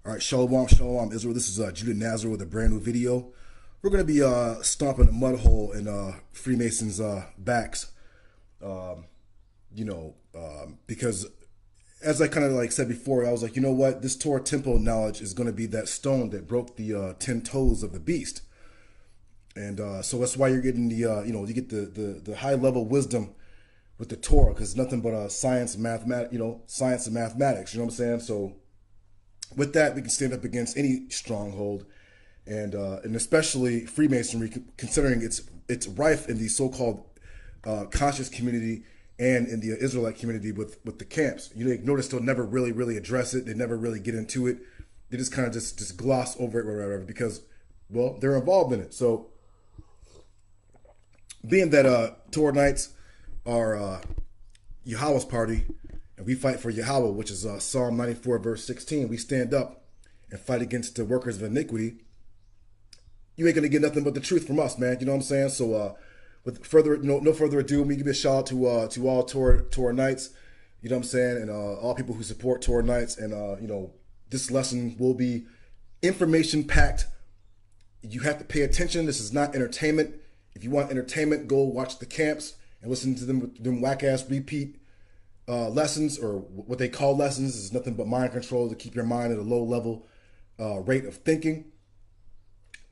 All right, shalom, shalom, Israel. This is Judah Nazar with a brand new video. We're going to be stomping a mud hole in Freemasons' backs, um, because as I kind of like said before, I was like, you know what? This Torah temple knowledge is going to be that stone that broke the 10 toes of the beast. And so that's why you're getting you get the high level wisdom with the Torah, because it's nothing but science and mathematics, science and mathematics, you know what I'm saying? So with that, we can stand up against any stronghold, and especially Freemasonry, considering it's rife in the so-called conscious community and in the Israelite community with the camps. You notice they'll never really address it. They never really get into it. They just kind of just gloss over it or whatever because, well, they're involved in it. So being that Torah Knights are Yahweh's party, and we fight for Yahweh, which is Psalm 94, verse 16. We stand up and fight against the workers of iniquity. You ain't going to get nothing but the truth from us, man. You know what I'm saying? So with no further ado, let me give a shout out to all Torah Knights, you know what I'm saying, and all people who support Torah Knights. And, this lesson will be information-packed. You have to pay attention. This is not entertainment. If you want entertainment, go watch the camps and listen to them whack-ass repeat lessons, or what they call lessons, is nothing but mind control to keep your mind at a low level rate of thinking.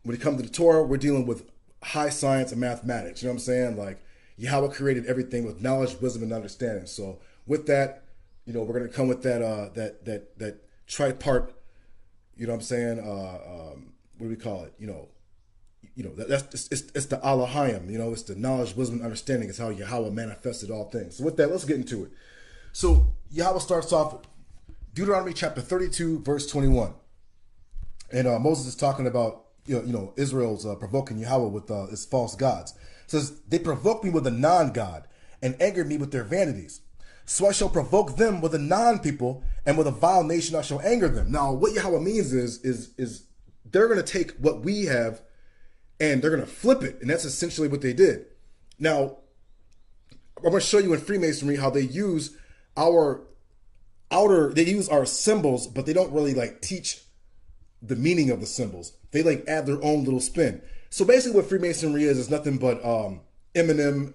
When it comes to the Torah, we're dealing with high science and mathematics. You know what I'm saying? Like, Yahweh created everything with knowledge, wisdom, and understanding. So with that, we're going to come with that tripart. You know what I'm saying? What do we call it? It's the Alahayim. It's the knowledge, wisdom, and understanding. It's how Yahweh manifested all things. So with that, let's get into it. So Yahweh starts off Deuteronomy chapter 32, verse 21. And Moses is talking about, Israel's provoking Yahweh with his false gods. It says, they provoke me with a non-God and anger me with their vanities. So I shall provoke them with a non-people, and with a vile nation I shall anger them. Now, what Yahweh means is they're going to take what we have and they're going to flip it. And that's essentially what they did. Now, I'm going to show you in Freemasonry how they use our symbols, but they don't really teach the meaning of the symbols. They add their own little spin. So basically what Freemasonry is nothing but Eminem,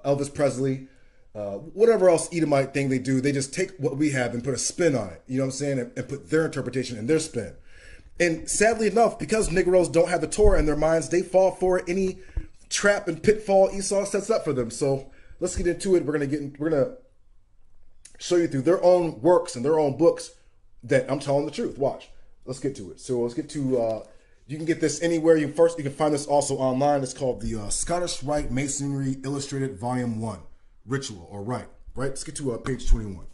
Elvis Presley, whatever else Edomite thing they do. They just take what we have and put a spin on it. You know what I'm saying? And put their interpretation and their spin. And sadly enough, because Negroes don't have the Torah in their minds, they fall for any trap and pitfall Esau sets up for them. So let's get into it. We're gonna show you through their own works and their own books that I'm telling the truth. Watch. Let's get to it. So let's get to. You can get this anywhere. You can find this also online. It's called the Scottish Rite Masonry Illustrated Volume 1, Ritual or Rite. Right. Let's get to page 21.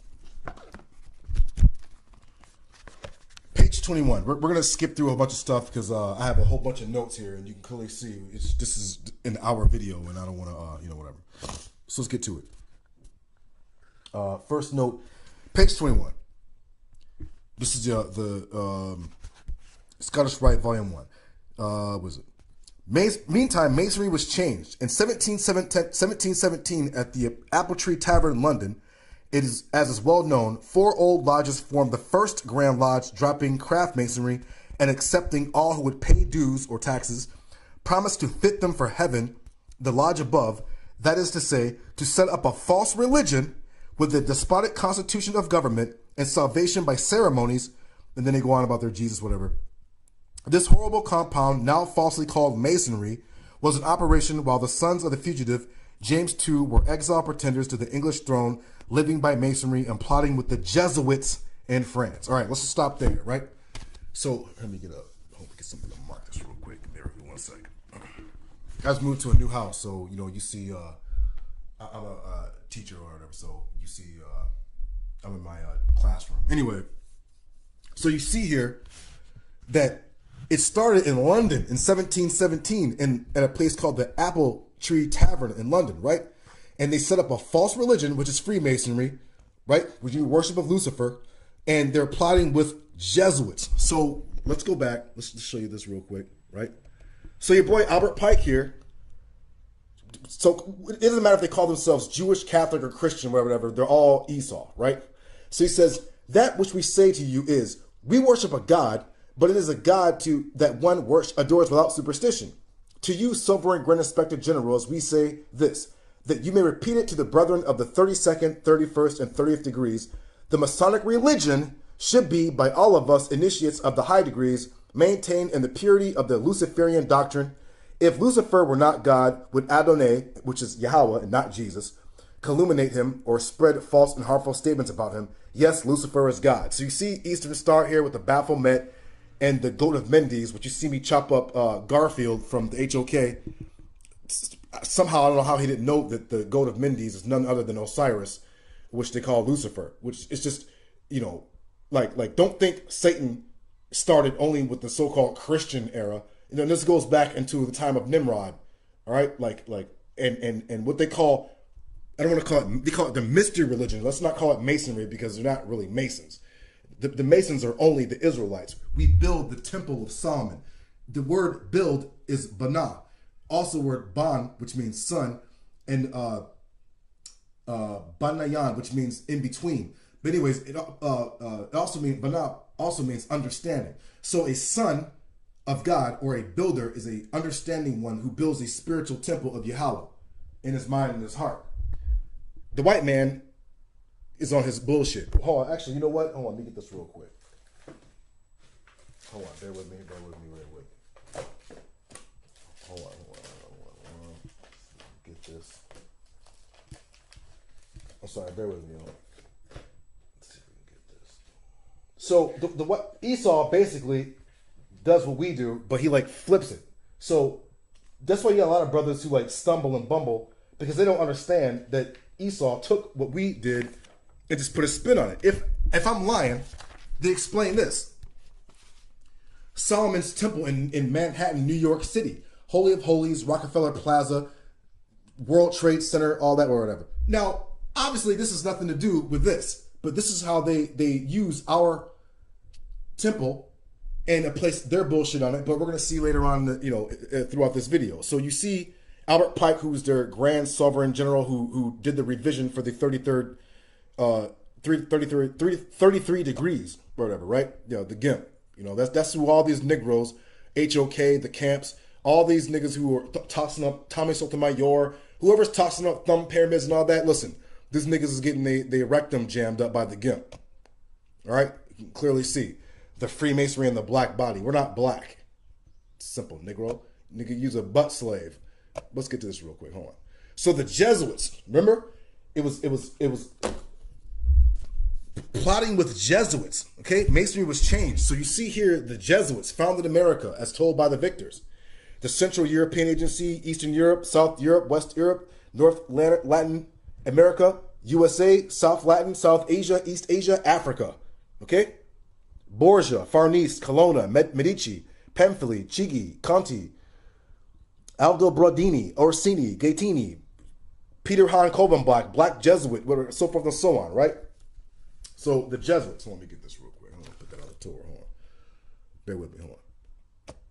Page 21. We're going to skip through a bunch of stuff because I have a whole bunch of notes here, and you can clearly see this is an hour video, and I don't want to, whatever. So let's get to it. First note, page 21. This is the Scottish Rite, Volume 1. Was it? Meantime, Masonry was changed. In 1717, at the Apple Tree Tavern in London, as is well known, 4 old lodges formed the first Grand Lodge, dropping craft masonry and accepting all who would pay dues or taxes, promised to fit them for heaven, the lodge above, that is to say, to set up a false religion with the despotic constitution of government and salvation by ceremonies, and then they go on about their Jesus, whatever. This horrible compound, now falsely called Masonry, was in operation while the sons of the fugitive James II were exiled pretenders to the English throne, living by Masonry and plotting with the Jesuits in France. All right, let's just stop there, right? So let me get something to mark this real quick. Bear with me 1 second. Guys moved to a new house, so you see, I'm a teacher or whatever, so you see, I'm in my classroom. Anyway, so you see here that it started in London in 1717 at a place called the Apple Tree Tavern in London, right? And they set up a false religion, which is Freemasonry, right? Which you worship of Lucifer, and they're plotting with Jesuits. So let's go back. Let's just show you this real quick, right? So your boy Albert Pike here. So it doesn't matter if they call themselves Jewish, Catholic, or Christian, whatever. They're all Esau, right? So he says, that which we say to you is, We worship a God, but it is a God that one adores without superstition. To you, sovereign grand inspector generals, we say this, that you may repeat it to the brethren of the 32nd, 31st, and 30th degrees. The Masonic religion should be, by all of us initiates of the high degrees, maintained in the purity of the Luciferian doctrine. If Lucifer were not God, would Adonai, which is Yahweh and not Jesus, calumniate him or spread false and harmful statements about him? Yes, Lucifer is God. So you see Eastern Star here with the Baphomet and the goat of Mendes, which you see me chop up Garfield from the HOK. Somehow, I don't know how he didn't know that the goat of Mendes is none other than Osiris, which they call Lucifer, which is just, you know, like don't think Satan started only with the so-called Christian era. You know, this goes back into the time of Nimrod, all right? And what they call, I don't want to call it, they call it the mystery religion. Let's not call it Masonry because they're not really Masons. The Masons are only the Israelites. We build the Temple of Solomon. The word build is bana. Also word ban, which means son, and banayan, which means in between. But anyways, it also means bana also means understanding. So a son of God or a builder is a understanding one who builds a spiritual temple of Yahweh in his mind and his heart. The white man is on his bullshit. Hold on, actually, you know what? Hold on, let me get this real quick. Hold on, bear with me real quick. Hold on. Get this. I'm sorry, bear with me. Let's see if we can get this. So what Esau basically does what we do, but he like flips it. So that's why you got a lot of brothers who like stumble and bumble because they don't understand that Esau took what we did and just put a spin on it. If I'm lying, they explain this. Solomon's Temple in Manhattan, New York City. Holy of Holies, Rockefeller Plaza, World Trade Center, all that or whatever. Now, obviously, this has nothing to do with this, but this is how they use our temple and place their bullshit on it. But we're going to see later on, throughout this video. So you see Albert Pike, who's their Grand Sovereign General, who did the revision for the 33 degrees, or whatever, right? You know, the GIMP. You know, that's who all these Negroes, HOK, the camps, all these niggas who are tossing up Tommy Sotomayor, whoever's tossing up thumb pyramids and all that. Listen, these niggas is getting their rectum jammed up by the GIMP. All right? You can clearly see the Freemasonry and the black body. We're not black. Simple, Negro. Nigga, use a butt slave. Let's get to this real quick. Hold on. So the Jesuits, remember? It was plotting with Jesuits. Okay? Masonry was changed. So you see here the Jesuits founded America as told by the victors. The Central European Agency, Eastern Europe, South Europe, West Europe, North Latin America, USA, South Latin, South Asia, East Asia, Africa. Okay? Borgia, Farnese, Colonna, Medici, Pamphili, Chigi, Conti, Aldo Brodini, Orsini, Gaetini, Peter Han Kolbenbach, Black Jesuit, whatever, so forth and so on, right? So the Jesuits, let me get this real quick. I'm going to put that on the tour. Hold on. Bear with me. Hold on.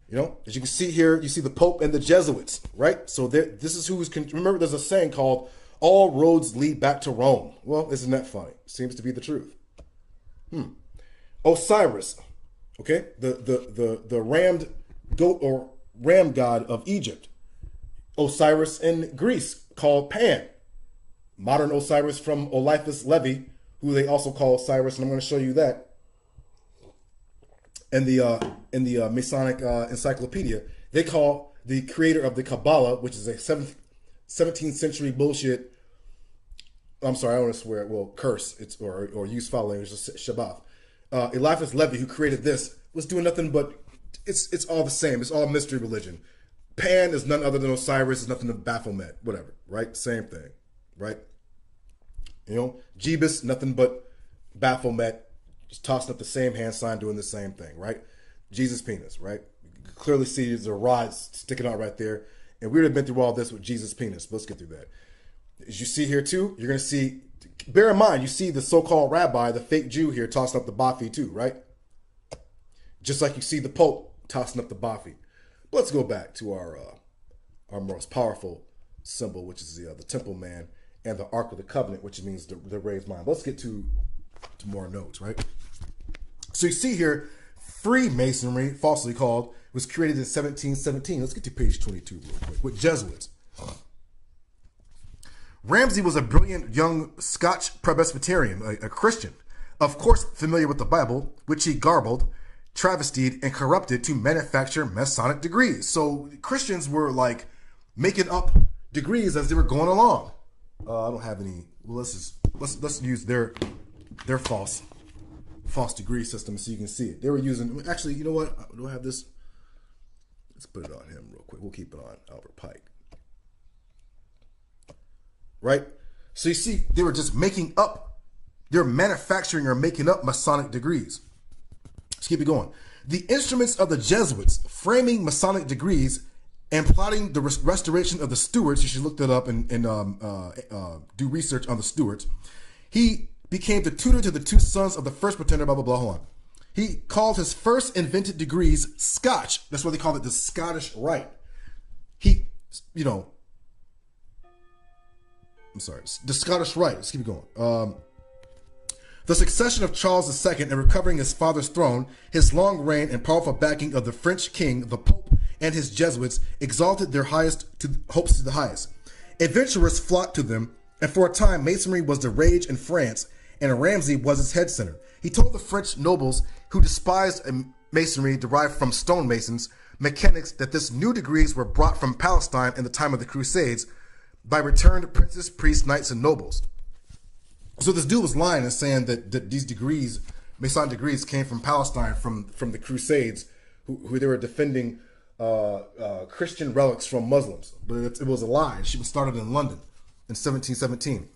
You know, as you can see here, you see the Pope and the Jesuits, right? So this is who's, remember there's a saying called, all roads lead back to Rome. Well, isn't that funny? Seems to be the truth. Osiris, okay? The rammed goat or ram god of Egypt. Osiris in Greece, called Pan. Modern Osiris from Eliphas Levi, who they also call Osiris, and I'm going to show you that. In the Masonic Encyclopedia, they call the creator of the Kabbalah, which is a 17th century bullshit. I'm sorry, I don't want to swear. Well, curse it's or use foul language. Shabbat. Eliphas Levi, who created this, was doing nothing but it's all the same. It's all mystery religion. Pan is none other than Osiris. Is nothing but Baphomet. Whatever. Right? Same thing. Right? You know, Jebus, nothing but Baphomet. Just tossing up the same hand sign, doing the same thing, right? Jesus penis, right? You can clearly see there's a rod sticking out right there. And we would have been through all this with Jesus penis. Let's get through that. As you see here too, you're going to see, bear in mind, you see the so-called rabbi, the fake Jew here tossing up the Bafi too, right? Just like you see the Pope tossing up the Bafi. But let's go back to our most powerful symbol, which is the Temple Man and the Ark of the Covenant, which means the raised mind. Let's get to more notes, right? So you see here, Freemasonry, falsely called, was created in 1717. Let's get to page 22 real quick, with Jesuits. Ramsay was a brilliant young Scotch Presbyterian, a Christian, of course familiar with the Bible, which he garbled, travestied, and corrupted to manufacture Masonic degrees. So Christians were like making up degrees as they were going along. I don't have any. Well, let's use their false degree system so you can see it. They were using. Actually, you know what? Do I have this? Let's put it on him real quick. We'll keep it on Albert Pike. Right? So you see, they were just making up. They're manufacturing or making up Masonic degrees. Let's keep it going. The instruments of the Jesuits framing Masonic degrees and plotting the restoration of the Stuarts. You should look that up and do research on the Stuarts. He became the tutor to the two sons of the first pretender, blah, blah, blah. Hold on. He called his first invented degrees Scotch. That's why they call it the Scottish Rite. I'm sorry, the Scottish Rite. Let's keep it going. The succession of Charles II and recovering his father's throne, his long reign and powerful backing of the French king, the Pope, and his Jesuits exalted their hopes to the highest. Adventurers flocked to them, and for a time Masonry was the rage in France, and Ramsay was its head center. He told the French nobles who despised Masonry derived from stonemasons, mechanics, that this new degrees were brought from Palestine in the time of the Crusades by returned princes, priests, knights, and nobles. So this dude was lying and saying that these degrees, Masonic degrees, came from Palestine from the Crusades, who they were defending Christian relics from Muslims. But it was a lie. She was started in London in 1717.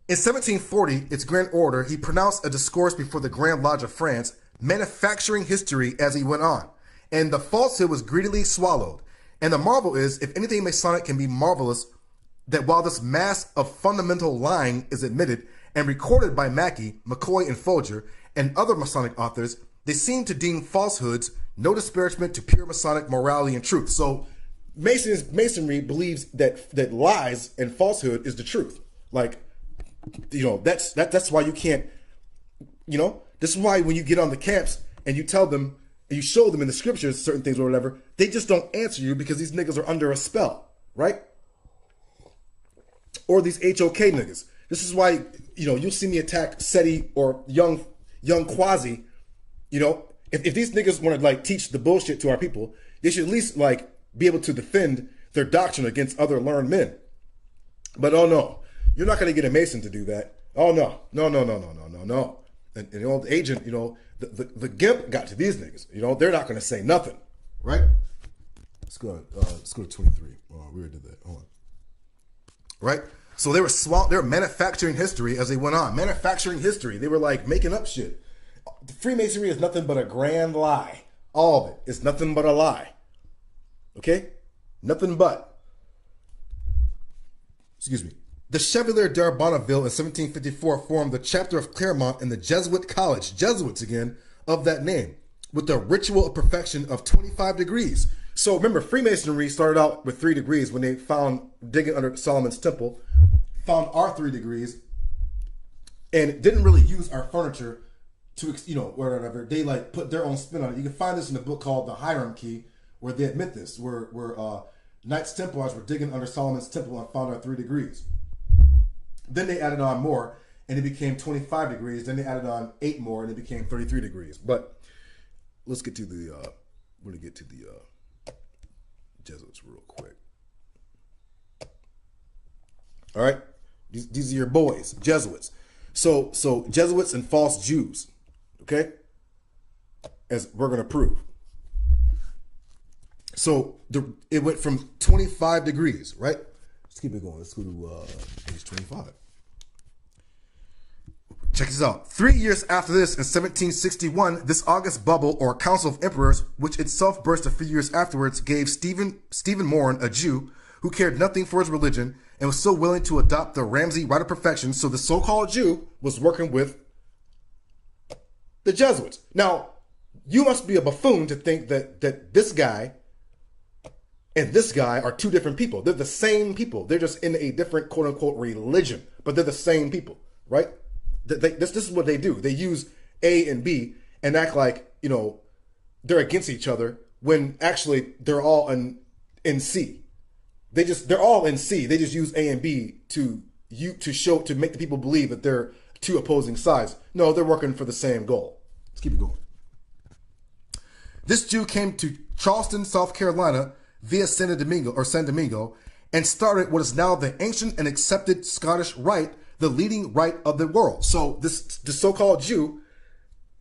In 1740, its Grand Order, he pronounced a discourse before the Grand Lodge of France, manufacturing history as he went on. And the falsehood was greedily swallowed. And the marvel is, if anything Masonic can be marvelous, that while this mass of fundamental lying is admitted and recorded by Mackey, McCoy, and Folger, and other Masonic authors, they seem to deem falsehoods no disparagement to pure Masonic morality and truth. So Masonry believes that lies and falsehood is the truth. Like, that's why you can't, this is why when you get on the camps and you tell them, and you show them in the scriptures certain things or whatever, they just don't answer you because these niggas are under a spell, right? Or these HOK niggas. This is why, you'll see me attack SETI or young Quasi. If these niggas want to teach the bullshit to our people, they should at least be able to defend their doctrine against other learned men. But oh no, you're not going to get a Mason to do that. Oh no. And the old agent, the gimp got to these niggas. They're not going to say nothing, right? Let's go to 23. Oh, we already did that. Hold on. Right? So they were manufacturing history as they went on. Manufacturing history. They were making up shit. Freemasonry is nothing but a grand lie. All of it is nothing but a lie. Okay? Nothing but. Excuse me. The Chevalier d'Arbonneville in 1754 formed the chapter of Claremont in the Jesuit College, Jesuits again, of that name, with the ritual of perfection of 25 degrees. So remember, Freemasonry started out with 3 degrees when they found, digging under Solomon's temple, found our 3 degrees, and didn't really use our furniture to, whatever. They put their own spin on it. You can find this in a book called The Hierarchy, where they admit this, where Knights Templars were digging under Solomon's temple and found our 3 degrees. Then they added on more, and it became 25 degrees. Then they added on 8 more, and it became 33 degrees. But let's get to the, we're going to get to the Jesuits real quick. All right? These are your boys, Jesuits. So Jesuits and false Jews, okay? As we're going to prove. So it went from 25 degrees, right? Let's keep it going. Let's go to page 25. Check this out. 3 years after this, in 1761, this August bubble, or Council of Emperors, which itself burst a few years afterwards, gave Stephen Moran, a Jew, who cared nothing for his religion and was so willing to adopt the Ramsay Rite of Perfection. So the so-called Jew was working with the Jesuits. Now, you must be a buffoon to think that this guy and this guy are 2 different people. They're the same people. They're just in a different quote-unquote religion, but they're the same people, right? This is what they do. They use A and B and act like, you know, they're against each other when actually they're all in C. They're all in C. They just use A and B to make the people believe that they're two opposing sides. No, they're working for the same goal. Let's keep it going. This Jew came to Charleston, South Carolina via San Domingo, and started what is now the ancient and accepted Scottish Rite, the leading rite of the world. So the so-called Jew,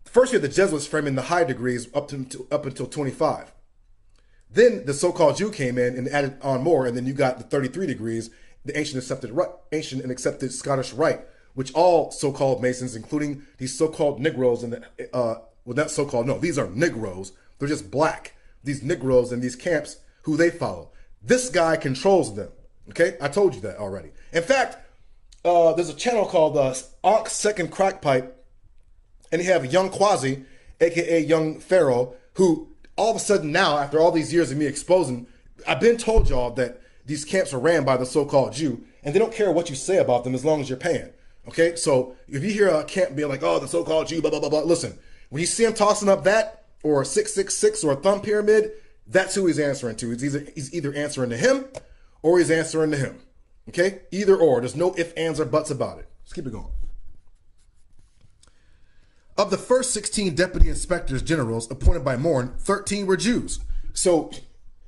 first you had the Jesuits framing the high degrees up until 25. Then the so-called Jew came in and added on more, and then you got the 33 degrees, the ancient and accepted Scottish Rite, which all so-called Masons, including these so-called Negroes and these are Negroes. They're just black. These Negroes in these camps who they follow. This guy controls them. Okay, I told you that already. In fact, there's a channel called Ankh Second Crack Pipe, and they have Young Quasi, aka Young Pharaoh, who all of a sudden now, after all these years of me exposing, I've been told y'all that these camps are ran by the so-called Jew, and they don't care what you say about them as long as you're paying. Okay, so if you hear a camp being like, oh, the so-called Jew, blah, blah, blah, blah, listen, when you see him tossing up that, or a 666 or a thumb pyramid, that's who he's answering to. He's either answering to him or he's answering to him. Okay? Either or. There's no ifs, ands, or buts about it. Let's keep it going. Of the first 16 deputy inspectors generals appointed by Morn, 13 were Jews. So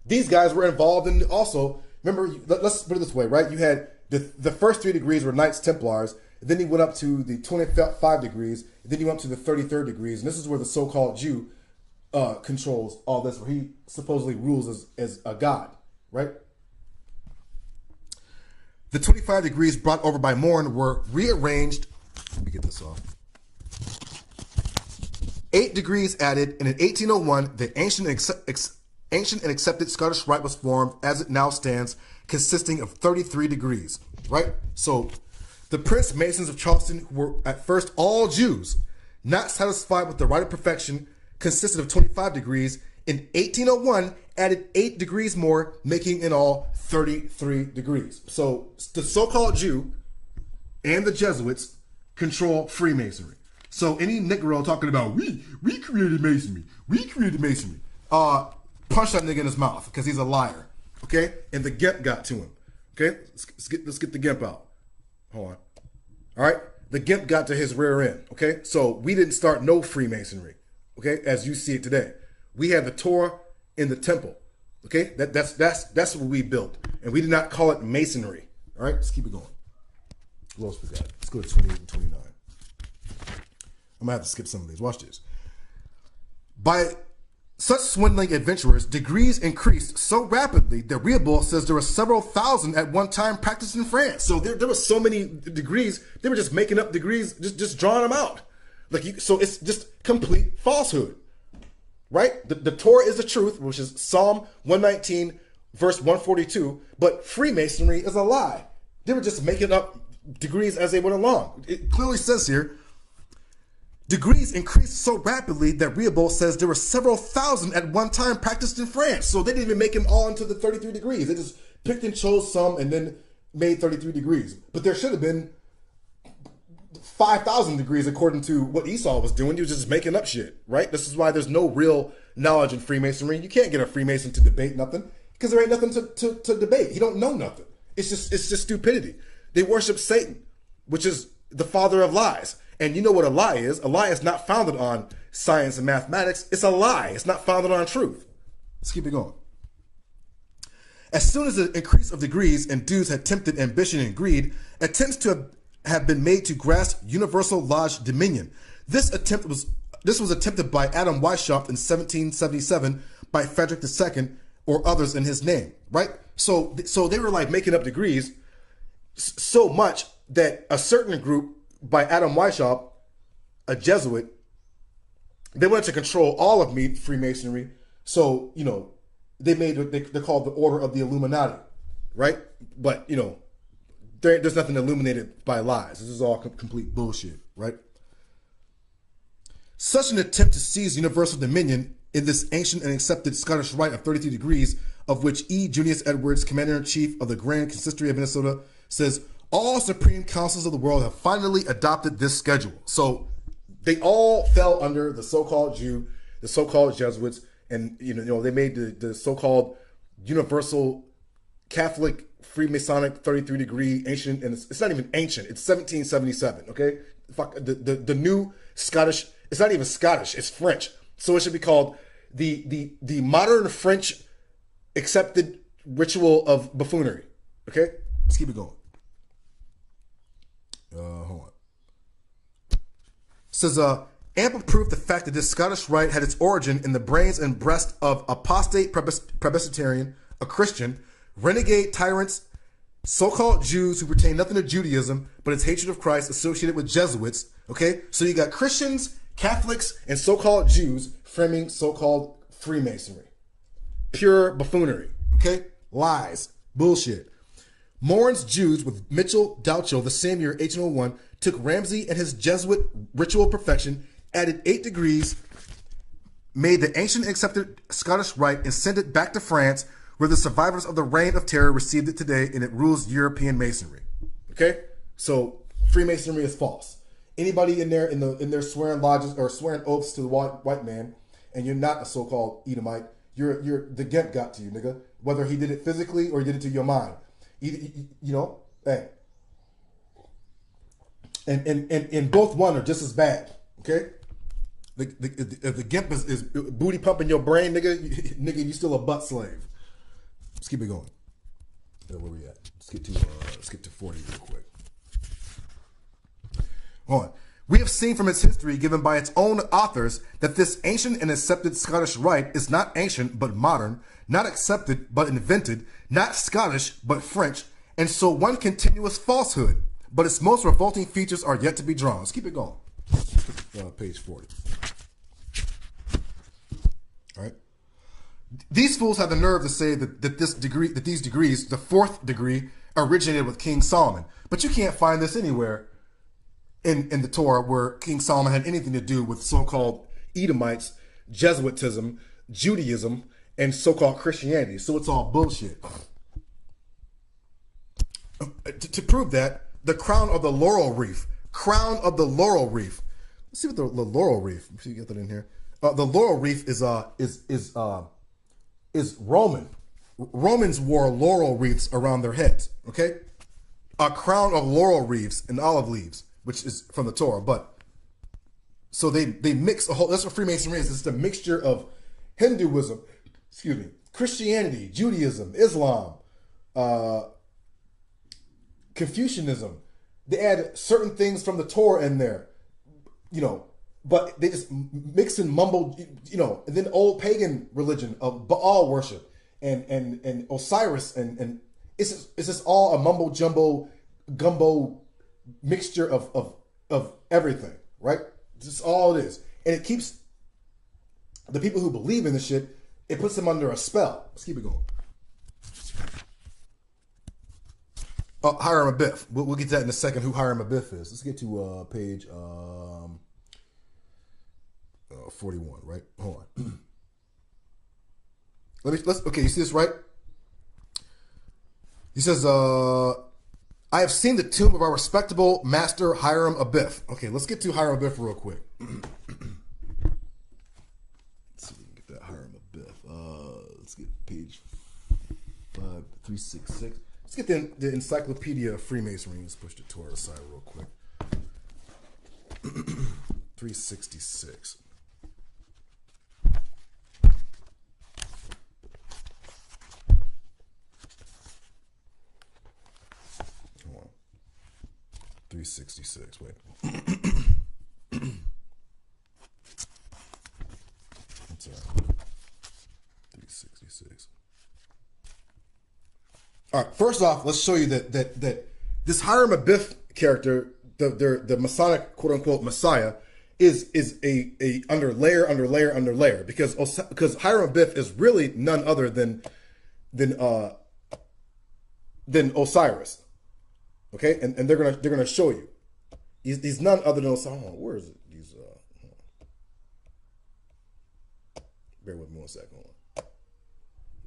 these guys were involved in also, remember, let's put it this way, right? You had the first 3 degrees were Knights Templars, then he went up to the 25 degrees, then he went up to the 33rd degrees, and this is where the so-called Jew controls all this, where he supposedly rules as a god, right? The 25 degrees brought over by Morn were rearranged. Let me get this off. 8 degrees added, and in 1801, the ancient and accepted Scottish Rite was formed as it now stands, consisting of 33 degrees, right? So the Prince Masons of Charleston, who were at first all Jews, not satisfied with the rite of perfection, consisted of 25 degrees, in 1801 added 8 degrees more, making in all 33 degrees. So the so-called Jew and the Jesuits control Freemasonry. So any Negro talking about, we created Masonry, punch that nigga in his mouth because he's a liar, okay? And the Gimp got to him, okay? Let's get the Gimp out. Hold on. All right? The Gimp got to his rear end, okay? So we didn't start no Freemasonry. Okay, as you see it today, we had the Torah in the temple. Okay, that's what we built, and we did not call it masonry. All right, let's keep it going. What else we got? Let's go to 28 and 29. I'm gonna have to skip some of these. Watch this. By such swindling adventurers, degrees increased so rapidly that Riable says there were several thousand at one time practiced in France. So there were so many degrees, they were just making up degrees, just drawing them out. So it's just complete falsehood, right? The Torah is the truth, which is Psalm 119, verse 142, but Freemasonry is a lie. They were just making up degrees as they went along. It clearly says here, degrees increased so rapidly that Riable says there were several thousand at one time practiced in France. So they didn't even make them all into the 33 degrees. They just picked and chose some and then made 33 degrees. But there should have been 5,000 degrees according to what Esau was doing. He was just making up shit, right? This is why there's no real knowledge in Freemasonry. You can't get a Freemason to debate nothing because there ain't nothing to debate. He don't know nothing. It's just stupidity. They worship Satan, which is the father of lies. And you know what a lie is? A lie is not founded on science and mathematics. It's a lie. It's not founded on truth. Let's keep it going. As soon as the increase of degrees and dues had tempted ambition and greed, attempts to have been made to grasp universal lodge dominion. This was attempted by Adam Weishaupt in 1777 by Frederick II or others in his name, right? So they were like making up degrees so much that a certain group by Adam Weishaupt, a Jesuit, they wanted to control all of Freemasonry. So, you know, they made what they're called the Order of the Illuminati, right? But, you know, there's nothing illuminated by lies. This is all complete bullshit, right? Such an attempt to seize universal dominion in this ancient and accepted Scottish Rite of 33 degrees, of which E. Junius Edwards, Commander-in-Chief of the Grand Consistory of Minnesota, says, all supreme councils of the world have finally adopted this schedule. So They all fell under the so-called Jew, the so-called Jesuits, and they made the so-called universal Catholic Freemasonic 33-degree ancient, and it's not even ancient. It's 1777. Okay, fuck the new Scottish. It's not even Scottish. It's French. So it should be called the modern French accepted ritual of buffoonery. Okay, let's keep it going. Hold on. It says ample proof the fact that this Scottish rite had its origin in the brains and breast of apostate Presbyterian, a Christian, renegade tyrants, so-called Jews who pertain nothing to Judaism but its hatred of Christ associated with Jesuits. Okay, so you got Christians, Catholics, and so-called Jews framing so-called Freemasonry. Pure buffoonery. Okay, lies, bullshit. Morin's Jews with Mitchell Douchel the same year, 1801, took Ramsay and his Jesuit ritual perfection, added 8 degrees, made the ancient accepted Scottish rite, and sent it back to France, where the survivors of the Reign of Terror received it today, and it rules European masonry. Okay, so Freemasonry is false. Anybody in there in their swearing lodges or swearing oaths to the white man, and you're not a so-called Edomite, you're the Gemp got to you, nigga. Whether he did it physically or he did it to your mind. Hey. And both one are just as bad. Okay, the Gemp is booty pumping your brain, nigga. You still a butt slave. Let's keep it going. Where we at? Let's get to 40 real quick. Hold on. We have seen from its history given by its own authors that this ancient and accepted Scottish rite is not ancient but modern, not accepted but invented, not Scottish but French, and so one continuous falsehood. But its most revolting features are yet to be drawn. Let's keep it going. Page 40. All right. These fools have the nerve to say that these degrees, the 4th degree, originated with King Solomon. But you can't find this anywhere in the Torah where King Solomon had anything to do with so-called Edomites, Jesuitism, Judaism, and so-called Christianity. So it's all bullshit. To prove that, the crown of the laurel wreath. Crown of the laurel wreath. Let's see what the laurel wreath. Let's see if you get that in here. The laurel wreath is Roman. Romans wore laurel wreaths around their heads. Okay, a crown of laurel wreaths and olive leaves, which is from the Torah. But so they mix a whole. That's what Freemasonry is. It's a mixture of Hinduism, Christianity, Judaism, Islam, Confucianism. They add certain things from the Torah in there, but they just mix and mumble, and then old pagan religion of Baal worship and Osiris, and it's just all a mumbo jumbo gumbo mixture of everything, right? Just all it is. And it keeps the people who believe in this shit, it puts them under a spell. Let's keep it going. Hiram Abiff. We'll get to that in a second, who Hiram Abiff is. Let's get to page 41, right? Hold on. Okay, you see this, right? He says, I have seen the tomb of our respectable master Hiram Abiff. Okay, let's get to Hiram Abiff real quick. Let's see if we can get that Hiram Abiff. Let's get page 5366. Let's get the Encyclopedia of Freemasonry. Let's push the Torah aside real quick. 366. Hold on. 366. Wait. I'm sorry. 366. All right. First off, let's show you that this Hiram Abiff character, the Masonic quote unquote Messiah, is a under layer because Hiram Abiff is really none other than Osiris. Okay, and they're gonna show you. He's none other than Osiris. Oh, where is it? Bear with me 1 second.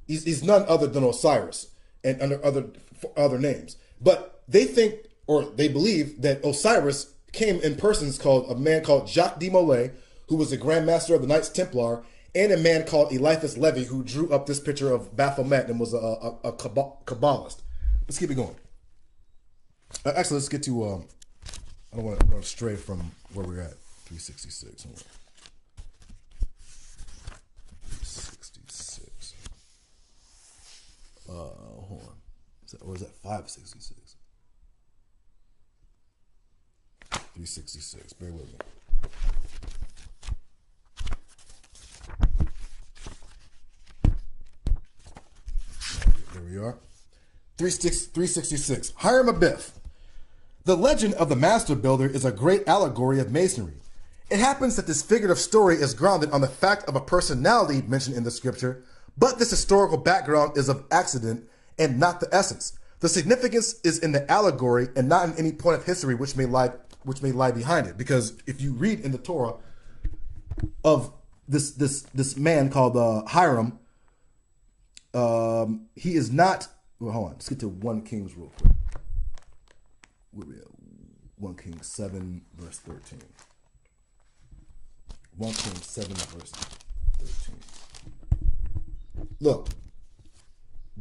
He's none other than Osiris, and under other names. But they think, or they believe, that Osiris came in persons called a man called Jacques de Molay, who was the Grand Master of the Knights Templar, and a man called Eliphas Levi, who drew up this picture of Baphomet and was a Kabbalist. Let's keep it going. Actually, let's get to, I don't want to stray from where we're at. 366. Hold on. 366. Hold on. Or is that 566? 366. Bear with me. There we are. 366. Hiram Abiff. The legend of the master builder is a great allegory of masonry. It happens that this figurative story is grounded on the fact of a personality mentioned in the scripture, but this historical background is of accident and not the essence. The significance is in the allegory and not in any point of history which may lie behind it. Because if you read in the Torah of this man called Hiram, he is not. Well, hold on. Let's get to 1 Kings real quick. Where we at? 1 Kings 7 verse 13. 1 Kings 7 verse 13. Look.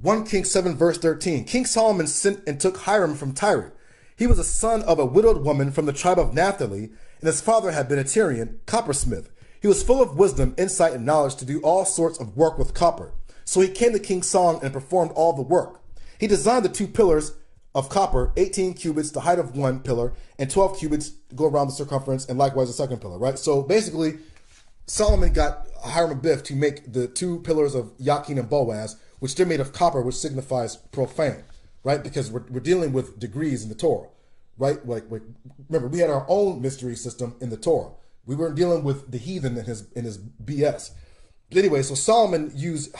1 Kings 7 verse 13. King Solomon sent and took Hiram from Tyre. He was a son of a widowed woman from the tribe of Naphtali, and his father had been a Tyrian coppersmith. He was full of wisdom, insight, and knowledge to do all sorts of work with copper. So he came to King Solomon and performed all the work. He designed the 2 pillars of copper, 18 cubits, the height of 1 pillar, and 12 cubits go around the circumference, and likewise the second pillar, right? So basically, Solomon got Hiram Abiff to make the 2 pillars of Yakin and Boaz, which they're made of copper, which signifies profane, right? Because we're dealing with degrees in the Torah, right? Like remember, we had our own mystery system in the Torah. We weren't dealing with the heathen in his BS. But anyway, so Solomon used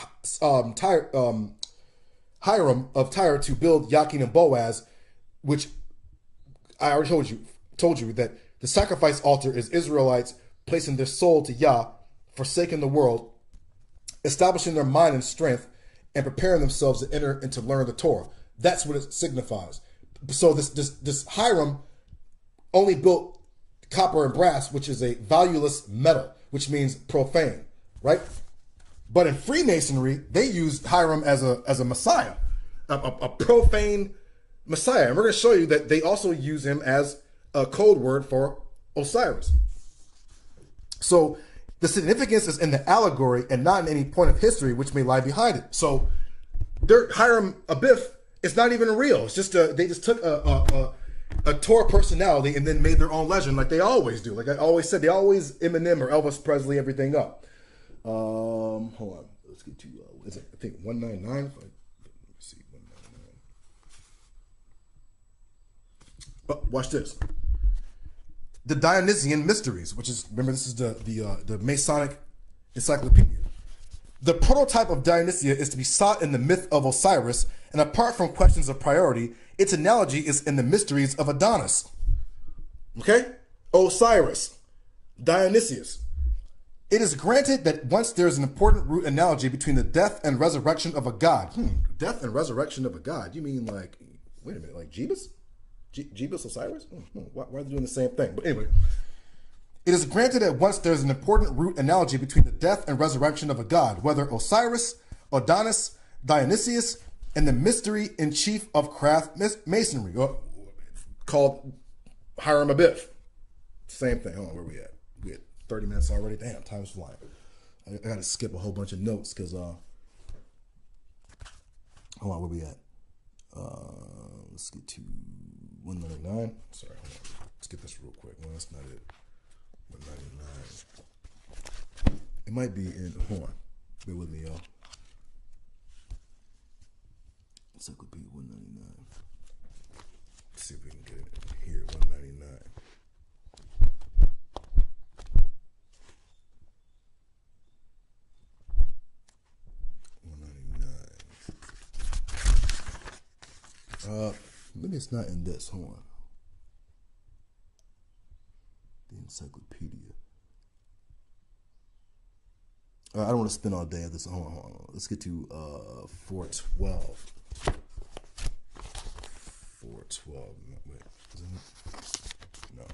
Hiram of Tyre to build Yakin and Boaz, which I already told you that the sacrifice altar is Israelites placing their soul to Yah, forsaking the world, establishing their mind and strength, and preparing themselves to enter and to learn the Torah. That's what it signifies. So this Hiram only built copper and brass, which is a valueless metal, which means profane, right? But in Freemasonry, they used Hiram as a messiah, a profane messiah. And we're going to show you that they also use him as a code word for Osiris. So the significance is in the allegory and not in any point of history which may lie behind it. So Hiram Abiff is not even real. It's just they just took a Torah personality and then made their own legend like they always do. Like I always said, they always Eminem or Elvis Presley everything up. Hold on. Let's get to, is it, I think 199? Let me see, 199. Watch this. The Dionysian Mysteries, which is, remember, this is the Masonic Encyclopedia. The prototype of Dionysia is to be sought in the myth of Osiris, and apart from questions of priority, its analogy is in the mysteries of Adonis. Okay? Osiris. Dionysius. It is granted that once there is an important root analogy between the death and resurrection of a god. Death and resurrection of a god? You mean like, wait a minute, like Jebus? Jebus Osiris? Why are they doing the same thing? But anyway, it is granted that once there is an important root analogy between the death and resurrection of a god, whether Osiris, Adonis, Dionysius, and the mystery in chief of craft masonry, called Hiram Abiff. Same thing. Hold on, where we at? We at 30 minutes already. Damn, time's flying. I got to skip a whole bunch of notes because, hold on, where we at? Let's get to 199. Sorry, hold on. Let's get this real quick. No, that's not it. 199. It might be in, hold on. Bear with me, y'all. Encyclopedia 199. Let's see if we can get it here. 199. Maybe it's not in this. Hold on. The encyclopedia. I don't want to spend all day at this. Hold on. Let's get to 412. 412. Wait, is it? No.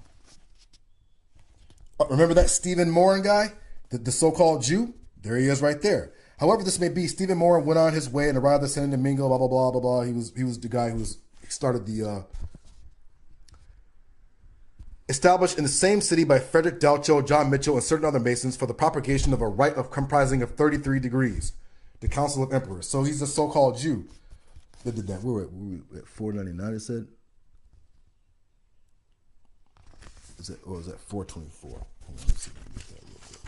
Remember that Stephen Morin guy, the so-called Jew? There he is right there. However this may be, Stephen Morin went on his way and arrived at San Domingo, blah, blah, blah, blah, blah. He was the guy who started the... established in the same city by Frederick Dalcho, John Mitchell, and certain other Masons for the propagation of a rite of comprising of 33 degrees, the Council of Emperors. So he's a so-called Jew that did that. We were at 499, it said? Or is that 424? Hold on, let's see if we can get that real quick.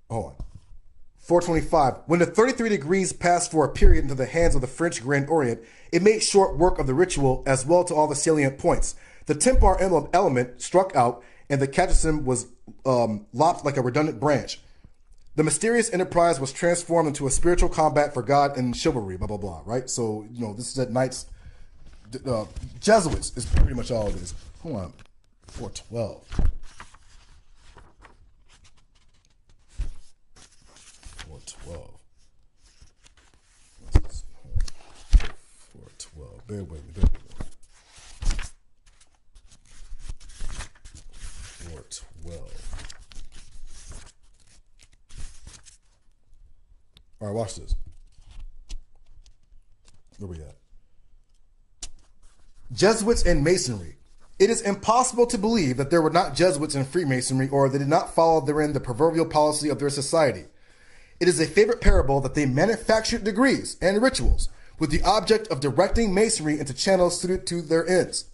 Hold on. 425. When the 33 degrees passed for a period into the hands of the French Grand Orient, it made short work of the ritual as well to all the salient points. The Templar element struck out, and the catechism was lopped like a redundant branch. The mysterious enterprise was transformed into a spiritual combat for God and chivalry, blah, blah, blah, right? So, this is at Knights... Jesuits is pretty much all it is. Hold on. 412. 412. 412. Bear with me. 412. All right, watch this. Where we at? Jesuits and Masonry. It is impossible to believe that there were not Jesuits in Freemasonry, or they did not follow therein the proverbial policy of their society. It is a favorite parable that they manufactured degrees and rituals with the object of directing Masonry into channels suited to their ends.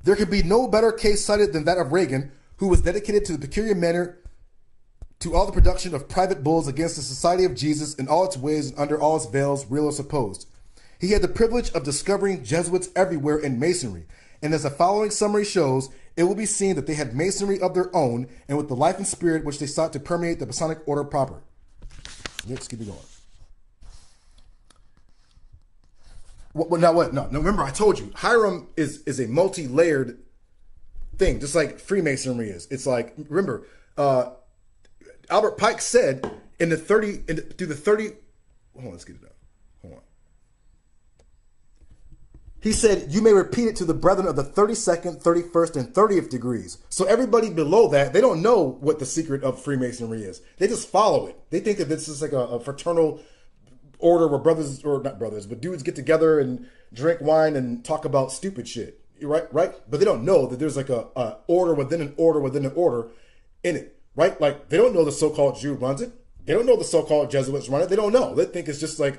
There could be no better case cited than that of Reagan, who was dedicated to the peculiar manner to all the production of private bulls against the Society of Jesus in all its ways and under all its veils, real or supposed. He had the privilege of discovering Jesuits everywhere in Masonry, and as the following summary shows, it will be seen that they had Masonry of their own, and with the life and spirit which they sought to permeate the Masonic order proper. Let's keep it going. Now what? No, remember I told you, Hiram is a multi-layered thing, just like Freemasonry is. It's like, remember, Albert Pike said through the 30, hold on, let's get it up. Hold on. He said, you may repeat it to the brethren of the 32nd, 31st, and 30th degrees. So everybody below that, they don't know what the secret of Freemasonry is. They just follow it. They think that this is like a fraternal order where brothers, or not brothers, but dudes get together and drink wine and talk about stupid shit. Right? But they don't know that there's like a order within an order within an order in it. Right? Like, they don't know the so-called Jew runs it. They don't know the so-called Jesuits run it. They don't know. They think it's just like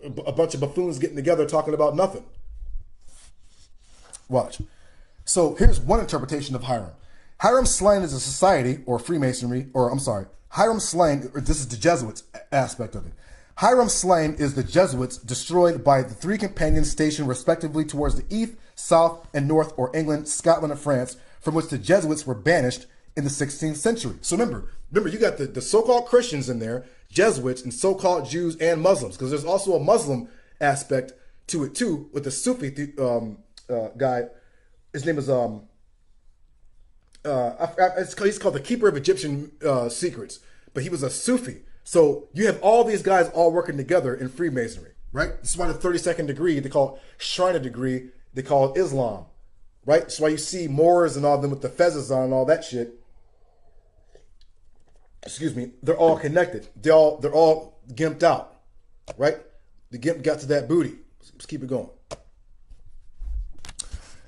a bunch of buffoons getting together talking about nothing. Watch. So here's one interpretation of Hiram. Hiram Slang is a society, or Freemasonry, or I'm sorry, Hiram Slang, or this is the Jesuits aspect of it. Hiram Slang is the Jesuits destroyed by the three companions stationed respectively towards the east, south, and north, or England, Scotland, and France, from which the Jesuits were banished in the 16th century. So remember, you got the so-called Christians in there, Jesuits, and so-called Jews and Muslims, because there's also a Muslim aspect to it too, with the Sufi guy. His name is he's called the Keeper of Egyptian Secrets, but he was a Sufi. So you have all these guys all working together in Freemasonry, right? This is why the 32nd degree, they call it Shriner degree, they call it Islam, right? That's why you see Moors and all them with the fezzes on and all that shit. Excuse me, they're all connected. They're all gimped out, right? The gimp got to that booty. Let's keep it going.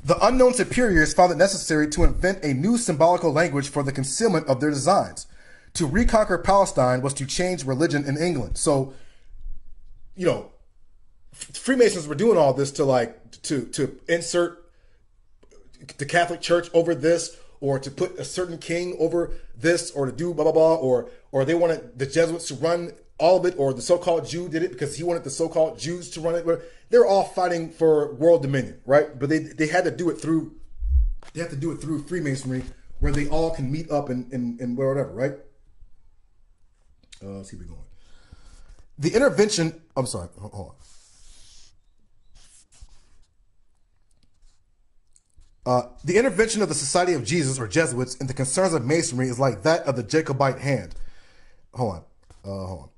The unknown superiors found it necessary to invent a new symbolical language for the concealment of their designs. To reconquer Palestine was to change religion in England. So, Freemasons were doing all this to insert the Catholic Church over this, or to put a certain king over this, or to do blah, blah, blah, or they wanted the Jesuits to run all of it, or the so-called Jew did it because he wanted the so-called Jews to run it. They're all fighting for world dominion, right? But they had to do it through Freemasonry, where they all can meet up and whatever, right? Let's keep it going. The intervention, I'm sorry, hold on. The intervention of the Society of Jesus, or Jesuits, in the concerns of Masonry is like that of the Jacobite hand. Hold on.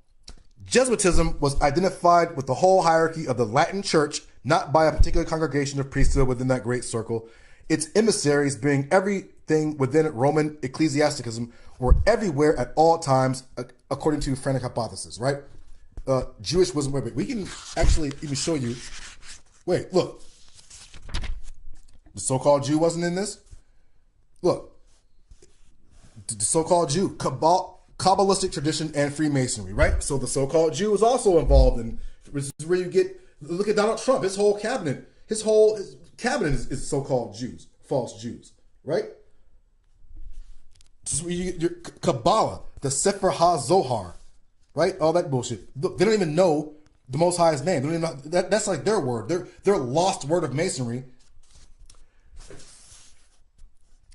Jesuitism was identified with the whole hierarchy of the Latin Church, not by a particular congregation of priesthood within that great circle. Its emissaries, being everything within Roman ecclesiasticism, were everywhere at all times, according to Frantic hypothesis, right? Jewish wisdom. Wait, we can actually even show you. Wait, look. The so-called Jew wasn't in this. Look. The so-called Jew, Kabbalistic tradition and Freemasonry, right? So the so-called Jew is also involved in, which is where you get, look at Donald Trump, his cabinet is so-called Jews, false Jews, right? This is where you get your Kabbalah, the Sefer HaZohar, right? All that bullshit. They don't even know the Most High's name. They don't even know, that's like their word, their lost word of Masonry.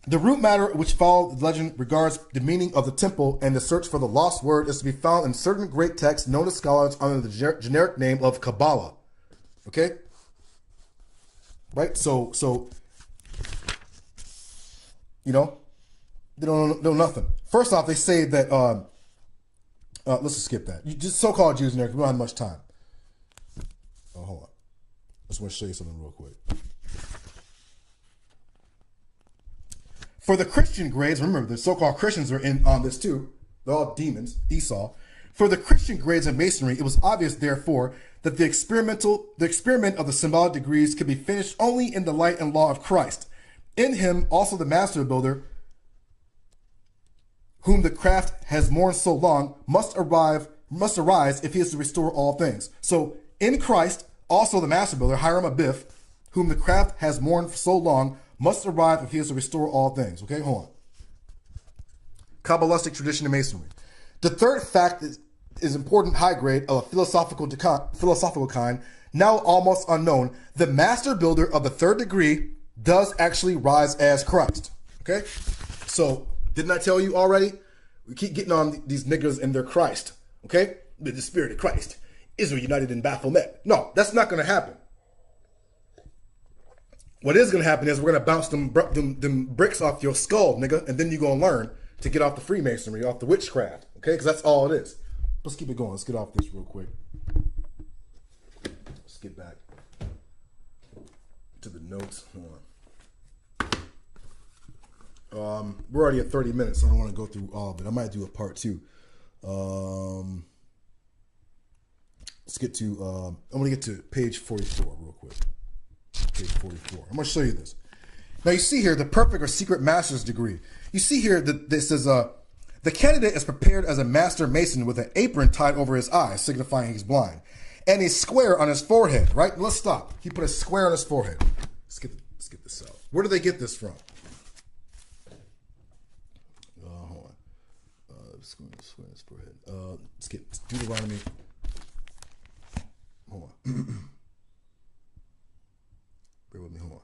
The root matter which followed the legend regards the meaning of the temple, and the search for the lost word is to be found in certain great texts known to scholars under the generic name of Kabbalah. Okay? Right? So you know, they don't know nothing. First off, they say that, let's just skip that. You just so-called Jews in there, we don't have much time. Oh, hold on. I just want to show you something real quick. For the Christian grades, remember the so-called Christians are in on this too. They're all demons, Esau. For the Christian grades of Masonry, it was obvious, therefore, that the experiment of the symbolic degrees could be finished only in the light and law of Christ. In him, also the master builder, whom the craft has mourned so long, must arise if he is to restore all things. So in Christ, also the master builder, Hiram Abiff, whom the craft has mourned for so long, must arrive if he is to restore all things. Okay, hold on. Kabbalistic tradition and Masonry. The third fact is important high grade of a philosophical kind, now almost unknown. The master builder of the third degree does actually rise as Christ. Okay? So, didn't I tell you already? We keep getting on these niggas and their Christ. Okay? The spirit of Christ. Israel united in Baphomet. No, that's not going to happen. What is going to happen is we're going to bounce them bricks off your skull, nigga, and then you're going to learn to get off the Freemasonry, off the witchcraft, okay? Because that's all it is. Let's keep it going. Let's get off this real quick. Let's get back to the notes. Hold on. We're already at 30 minutes, so I don't want to go through all of it. I might do a part 2. Let's get to, I'm going to get to page 44 real quick. Page 44. I'm going to show you this. Now you see here the perfect or secret master's degree. You see here that this is the candidate is prepared as a master mason with an apron tied over his eyes, signifying he's blind, and a square on his forehead. Right? Let's stop. He put a square on his forehead. Let's get this out. Where do they get this from? Hold on. Square on his forehead. Let's get Deuteronomy. Hold on. Bear with me, hold on.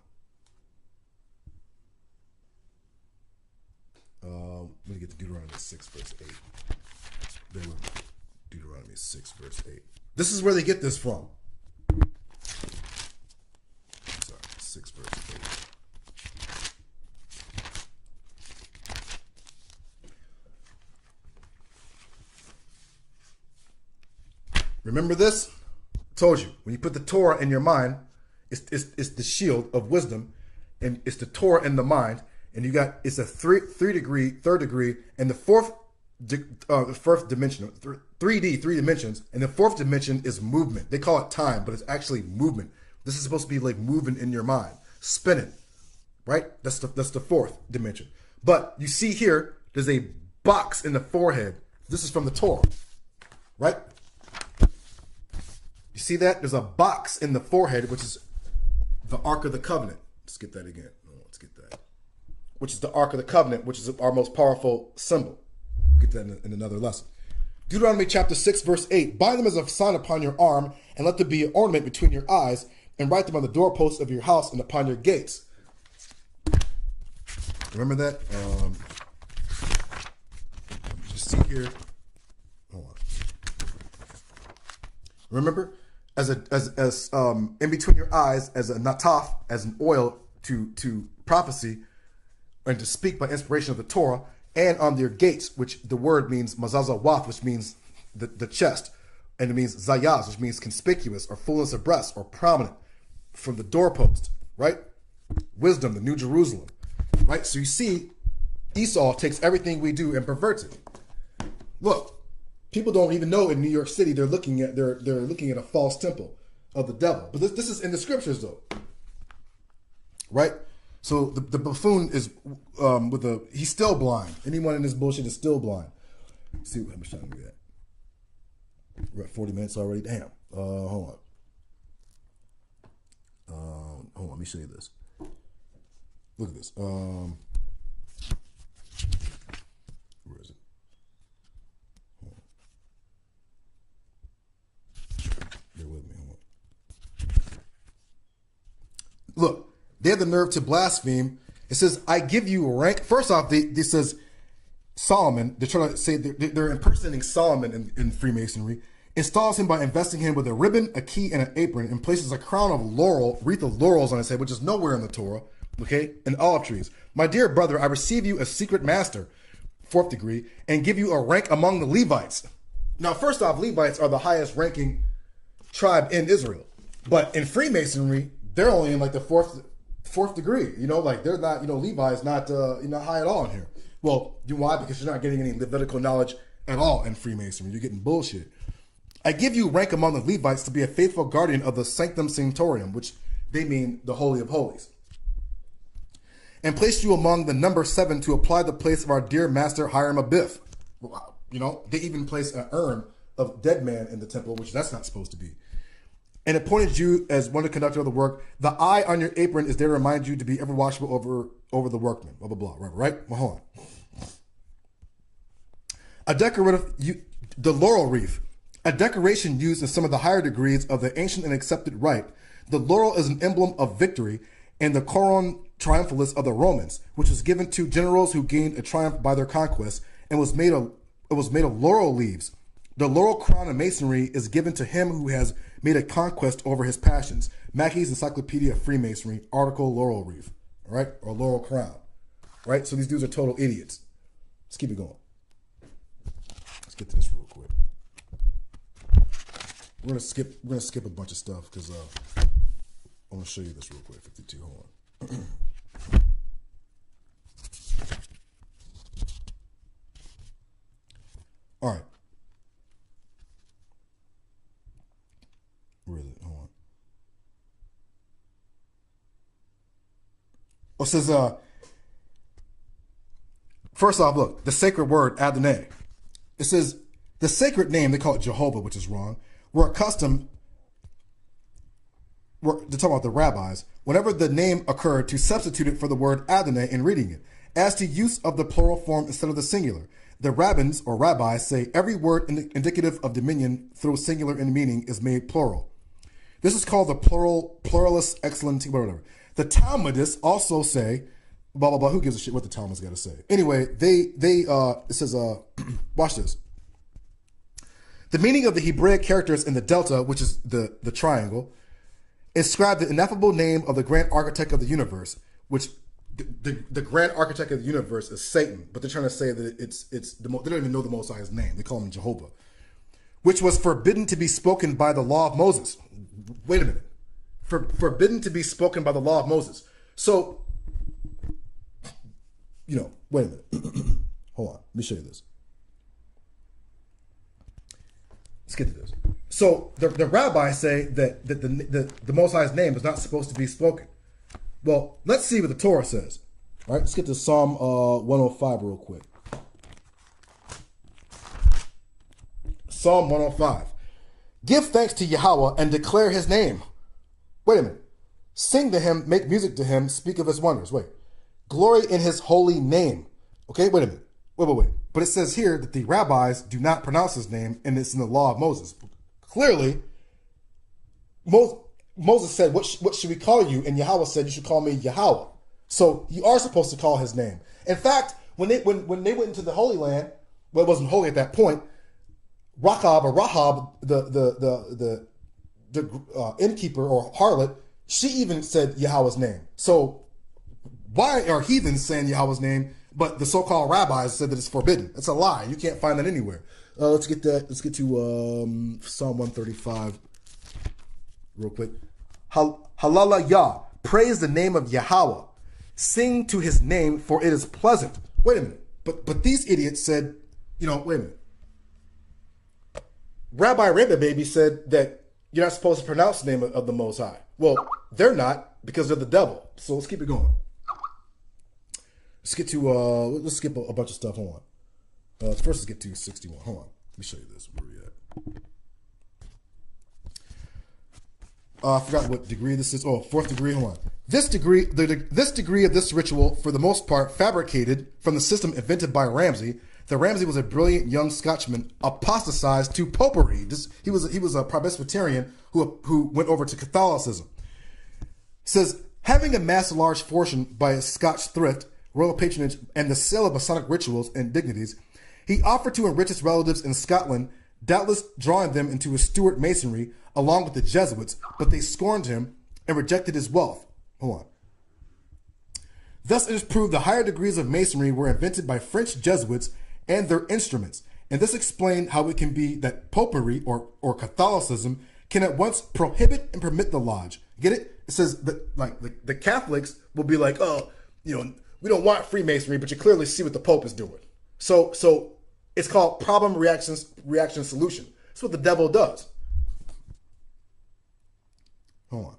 Let me get to Deuteronomy 6, verse 8. Bear with me. Deuteronomy 6, verse 8. This is where they get this from. Sorry, 6, verse 8. Remember this? I told you, when you put the Torah in your mind, it's the shield of wisdom, and it's the Torah in the mind, and you got it's a third degree, and the fourth dimension, 3D, 3 dimensions, and the fourth dimension is movement. They call it time, but it's actually movement. This is supposed to be like moving in your mind, spinning, right? That's the fourth dimension. But you see here, there's a box in the forehead. This is from the Torah, right? You see that? There's a box in the forehead, which is the Ark of the Covenant. Let's get that again. Let's get that. Which is the Ark of the Covenant, which is our most powerful symbol. We'll get that in another lesson. Deuteronomy chapter 6, verse 8. Bind them as a sign upon your arm, and let them be an ornament between your eyes, and write them on the doorposts of your house and upon your gates. Remember that? You see here. Hold on. Remember? As in between your eyes, as a nataf, as an oil to prophecy and to speak by inspiration of the Torah, and on their gates, which the word means mazaza waf, which means the chest, and it means zayaz, which means conspicuous or fullness of breast or prominent. from the doorpost, right? Wisdom, the New Jerusalem, right? So you see, Esau takes everything we do and perverts it. Look, people don't even know in New York City they're looking at a false temple of the devil. But this is in the scriptures though, right? So the buffoon is he's still blind. Anyone in this bullshit is still blind. Let's see how much time we got. We're at 40 minutes already. Damn. Hold on. Let me show you this. Look at this. Where is it? Hold on. Bear with me. Hold on. Look, they have the nerve to blaspheme. It says, I give you rank. First off, this says Solomon. They're trying to say they're impersonating Solomon in Freemasonry. Installs him by investing him with a ribbon, a key, and an apron, and places a crown of wreath of laurels on his head, which is nowhere in the Torah, okay, and olive trees. My dear brother, I receive you as secret master, 4th degree, and give you a rank among the Levites. Now, first off, Levites are the highest ranking tribe in Israel. But in Freemasonry, they're only in like the fourth degree. You know, like they're not, Levi is not high at all in here. Well, why? Because you're not getting any Levitical knowledge at all in Freemasonry. You're getting bullshit. I give you rank among the Levites to be a faithful guardian of the Sanctum Sanctorum, which they mean the Holy of Holies, and placed you among the number 7 to apply the place of our dear master Hiram Abiff. They even placed an urn of dead man in the temple, which that's not supposed to be. And appointed you as one of the conductor of the work. The eye on your apron is there to remind you to be ever watchful over the workmen. Blah, blah, blah. Right? Well, hold on. The laurel wreath. A decoration used in some of the higher degrees of the ancient and accepted rite. The laurel is an emblem of victory and the coron triumphalis of the Romans, which was given to generals who gained a triumph by their conquest, and was made of laurel leaves. The laurel crown of masonry is given to him who has made a conquest over his passions. Mackey's Encyclopedia of Freemasonry, article laurel wreath, all right, or laurel crown, right? So these dudes are total idiots. Let's keep it going. Let's get to this real quick. We're gonna skip a bunch of stuff because I want to show you this real quick. 52. Hold on. All right. Where is it? Hold on. Oh, it says, first off, look, the sacred word, Adonai. It says, the sacred name, they call it Jehovah, which is wrong. They're talking about the rabbis, whenever the name occurred, to substitute it for the word Adonai in reading it. As to use of the plural form instead of the singular, the rabbins or rabbis say every word indicative of dominion through singular in meaning is made plural. This is called the pluralist excellency, whatever. The Talmudists also say, blah, blah, blah. Who gives a shit what the Talmud's got to say? Anyway, it says, watch this. The meaning of the Hebraic characters in the delta, which is the triangle, inscribe the ineffable name of the grand architect of the universe, which the grand architect of the universe is Satan, but they're trying to say that they don't even know the Most High's name. They call him Jehovah, which was forbidden to be spoken by the law of Moses. Wait a minute. Forbidden to be spoken by the law of Moses. So, wait a minute. Hold on. Let me show you this. Let's get to this. So the rabbis say that the Most High's name is not supposed to be spoken. Well, let's see what the Torah says. All right, let's get to Psalm 105 real quick. Psalm 105. Give thanks to Yahweh and declare his name. Wait a minute. Sing to him, make music to him, speak of his wonders. Wait. Glory in his holy name. Okay, wait a minute. Wait. But it says here that the rabbis do not pronounce his name, and it's in the law of Moses. Clearly, Moses said, what should we call you? And Yahweh said, you should call me Yahweh. So you are supposed to call his name. In fact, when they went into the Holy Land, well, it wasn't holy at that point, Rahab, the innkeeper or harlot, she even said Yahweh's name. So why are heathens saying Yahweh's name, but the so-called rabbis said that it's forbidden? It's a lie. You can't find that anywhere. Let's get to Psalm 135 real quick. Halala Yah. Praise the name of Yahweh. Sing to his name, for it is pleasant. Wait a minute. But these idiots said, wait a minute. Rabbi Rainbow Baby said that you're not supposed to pronounce the name of the Most High. Well, they're not, because they're the devil. So let's keep it going. Let's get to, let's skip a bunch of stuff. Hold on. First, let's get to 61. Hold on. Let me show you this. Where we at? I forgot what degree this is. Oh, fourth degree. Hold on. This degree of this ritual, for the most part, fabricated from the system invented by Ramsay. The Ramsay was a brilliant young Scotchman, apostatized to popery. He was a Presbyterian who went over to Catholicism. It says, having amassed a large fortune by his Scotch thrift, royal patronage, and the sale of Masonic rituals and dignities, he offered to enrich his relatives in Scotland, doubtless drawing them into his Stuart Masonry along with the Jesuits, but they scorned him and rejected his wealth. Hold on. Thus it is proved the higher degrees of Masonry were invented by French Jesuits and their instruments, and this explained how it can be that popery or Catholicism can at once prohibit and permit the lodge. Get it? It says that the Catholics will be like, oh, we don't want Freemasonry, but you clearly see what the Pope is doing. So it's called problem reaction solution. That's what the devil does. Hold on.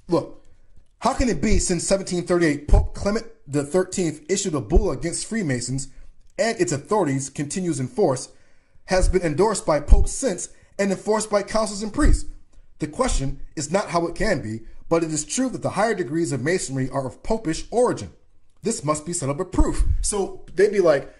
Look, how can it be since 1738 Pope Clement XIII issued a bull against Freemasons and its authorities continues in force, has been endorsed by popes since and enforced by councils and priests? The question is not how it can be, but it is true that the higher degrees of Masonry are of popish origin. This must be set up a proof. So they'd be like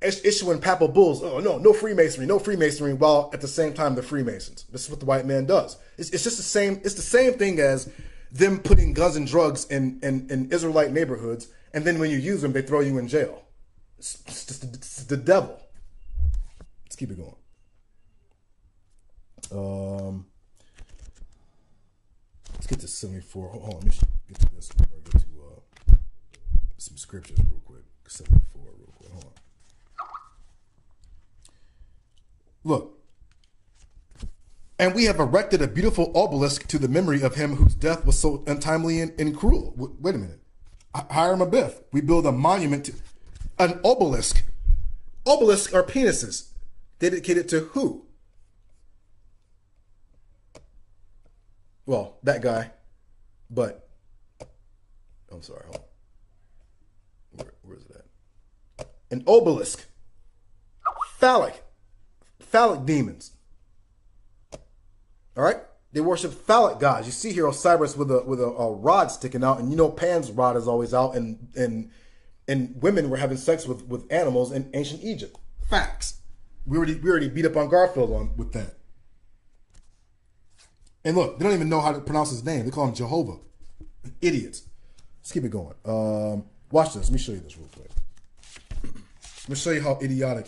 issuing papal bulls. Oh, no Freemasonry, while at the same time they're Freemasons. This is what the white man does. It's just the same. It's the same thing as them putting guns and drugs in Israelite neighborhoods, and then when you use them, they throw you in jail. It's just the devil. Let's keep it going. Let's get to 74. Hold on, let me get to this. I'll get to some scriptures real quick. 74 real quick. Hold on. Look. And we have erected a beautiful obelisk to the memory of him whose death was so untimely and cruel. Wait a minute. Hiram Abiff. We build a monument to an obelisk. Obelisks are penises. Dedicated to who? Well, that guy. But I'm sorry. Hold on. Where is it at? An obelisk. Phallic demons. All right, they worship phallic gods. You see here Osiris with a rod sticking out, and Pan's rod is always out, and women were having sex with animals in ancient Egypt. Facts. We already beat up on Garfield with that. And look, they don't even know how to pronounce his name. They call him Jehovah. Idiots. Let's keep it going. Watch this. Let me show you this real quick. Let me show you how idiotic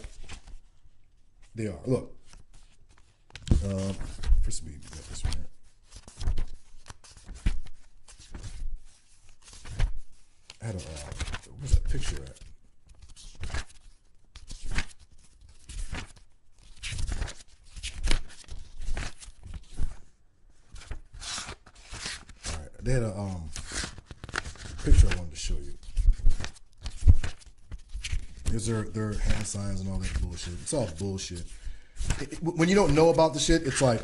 they are. Look. First we got this one here. I had where's that picture at? All right, they had a picture I wanted to show you. Here's their hand signs and all that bullshit. It's all bullshit. When you don't know about the shit, it's like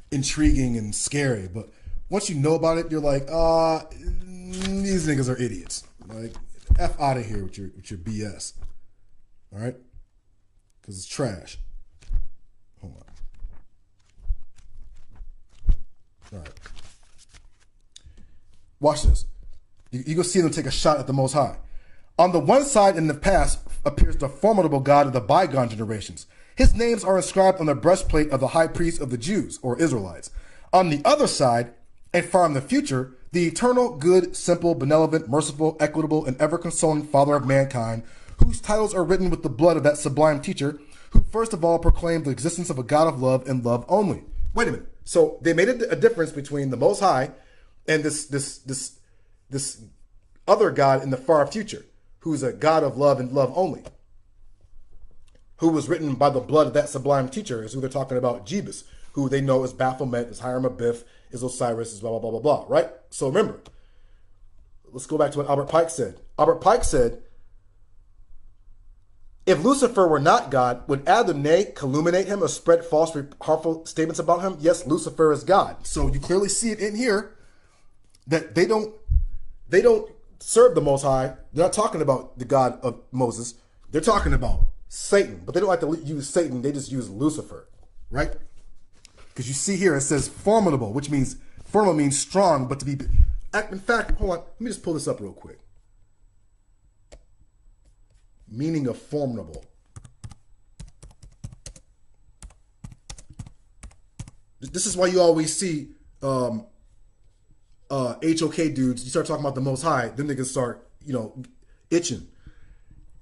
intriguing and scary. But once you know about it, you're like, these niggas are idiots. Like, F out of here with your BS. All right? Because it's trash. Hold on. All right. Watch this. You go see them take a shot at the Most High. On the one side in the past appears the formidable God of the bygone generations. His names are inscribed on the breastplate of the high priest of the Jews, or Israelites. On the other side, and far in the future, the eternal, good, simple, benevolent, merciful, equitable, and ever-consoling Father of mankind, whose titles are written with the blood of that sublime teacher, who first of all proclaimed the existence of a God of love and love only. Wait a minute. So they made a difference between the Most High and this other God in the far future, who's a God of love and love only, who was written by the blood of that sublime teacher, is who they're talking about, Jebus, who they know is Baphomet, is Hiram Abiff, is Osiris, is blah, blah, blah, blah, blah, right? So remember, let's go back to what Albert Pike said. Albert Pike said, if Lucifer were not God, would Adonai calumniate him or spread false, harmful statements about him? Yes, Lucifer is God. So you clearly see it in here that they don't serve the Most High. They're not talking about the God of Moses. They're talking about Satan. But they don't like to use Satan. They just use Lucifer, right? Because you see here it says formidable, which means formidable means strong, but to be. In fact, hold on. Let me just pull this up real quick. Meaning of formidable. This is why you always see HOK dudes. You start talking about the Most High, then they can start, itching.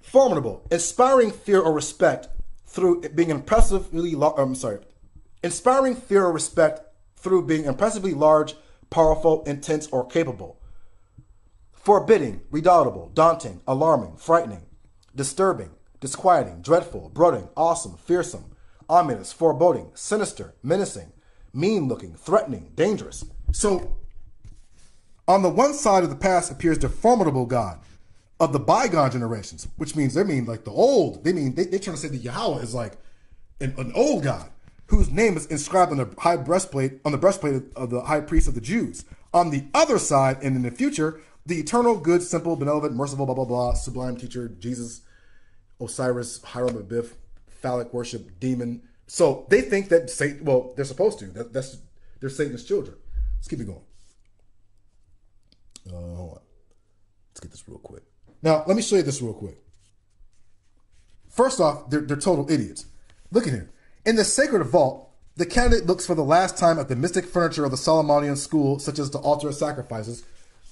Formidable, inspiring fear or respect through being impressively. Inspiring fear or respect through being impressively large, powerful, intense, or capable. Forbidding, redoubtable, daunting, alarming, frightening, disturbing, disquieting, dreadful, brooding, awesome, fearsome, ominous, foreboding, sinister, menacing, mean-looking, threatening, dangerous. So, on the one side of the past appears the formidable God of the bygone generations, which means they mean like the old. They mean they're trying to say that Yahweh is like an old God whose name is inscribed on the breastplate of the high priest of the Jews. On the other side, and in the future, the eternal, good, simple, benevolent, merciful, blah, blah, blah, sublime teacher, Jesus, Osiris, Hiram Abiff, phallic worship, demon. So they think that Satan, well, they're supposed to. They're Satan's children. Let's keep it going. Hold on. Let's get this real quick. Now, let me show you this real quick. First off, they're total idiots. Look at here. In the sacred vault, the candidate looks for the last time at the mystic furniture of the Solomonian school, such as the altar of sacrifices,